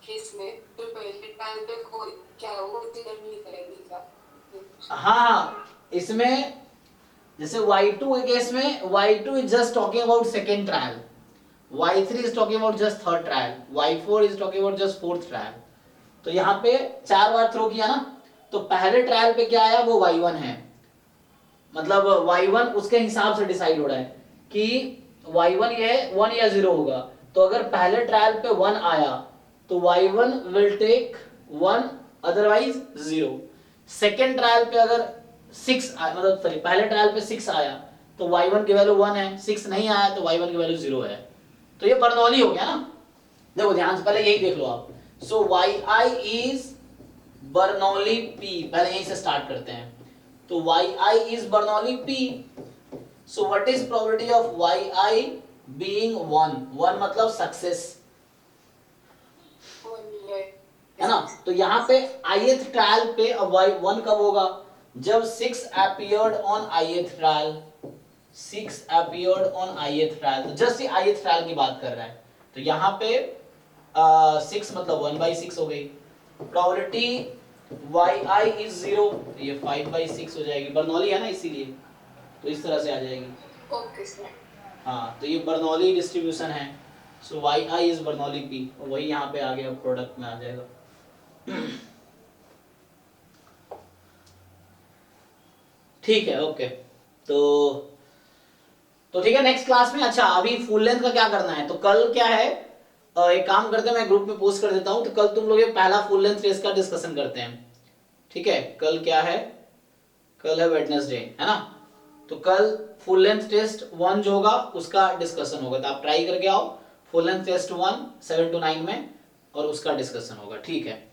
केस में तो पहले टाइम पे कोई क्या वो कंसीडर नहीं करेंगे क्या? हाँ इसमें जैसे y2 के केस में y2 is just talking about second trial, y3 is talking about just third trial, y4 is talking about just fourth trial। तो यहाँ पे 4 बार थ्रो किया ना, तो पहले ट्रायल पे क्या आया वो y1 है, मतलब y1 उसके हिसाब से डिसाइड हो रहा है कि y1 ये 1 या 0 होगा। तो अगर पहले ट्रायल पे 1 आया तो y1 will take 1 otherwise 0। Second trial पे अगर 6 मतलब सॉरी पहले ट्रायल पे 6 आया तो y1 की वैल्यू 1 है, 6 नहीं आया तो y1 की वैल्यू 0 है। तो ये बर्नौली हो गया ना, देखो ध्यान से पहले यही देख लो आप। सो yi इज बर्नौली p, पहले यहीं से स्टार्ट करते हैं। तो yi is Bernoulli p, so what is probability of yi being 1 मतलब सक्सेस है ना। तो यहाँ पे ith ट्रायल पे अब y1 कब होगा? जब 6 appeared on ith trial, 6 appeared on ith trial, तो जस्ट ये ith ट्रायल की बात कर रहा है। तो यहाँ पे 6 मतलब 1/6 हो गई। प्रोबेबिलिटी yi is 0, तो ये 5/6 हो जाएगी, बर्नौली है ना इसीलिए, तो इस तरह से आ जाएगी। Okay sir. हाँ तो ये बर्नौली डिस्ट्रीब्यूशन है। सो yi इज बर्नौली p, और वही यहाँ पे आ गया प्रोडक्ट में आ जाएगा। ठीक है ओके तो ठीक है नेक्स्ट क्लास में। अच्छा अभी फुल लेंथ का क्या करना है, तो कल क्या है एक काम करते हैं, मैं ग्रुप में पोस्ट कर देता हूं, तो कल तुम लोग ये पहला फुल लेंथ रेस का डिस्कशन करते हैं, ठीक है। कल क्या है, कल है वेडनेसडे है ना, तो कल फुल लेंथ टेस्ट 1 जो होगा उसका डिस्कशन होगा। तो आप ट्राई करके आओ फुल लेंथ टेस्ट 1 7 to 9 में, और उसका डिस्कशन होगा, ठीक है।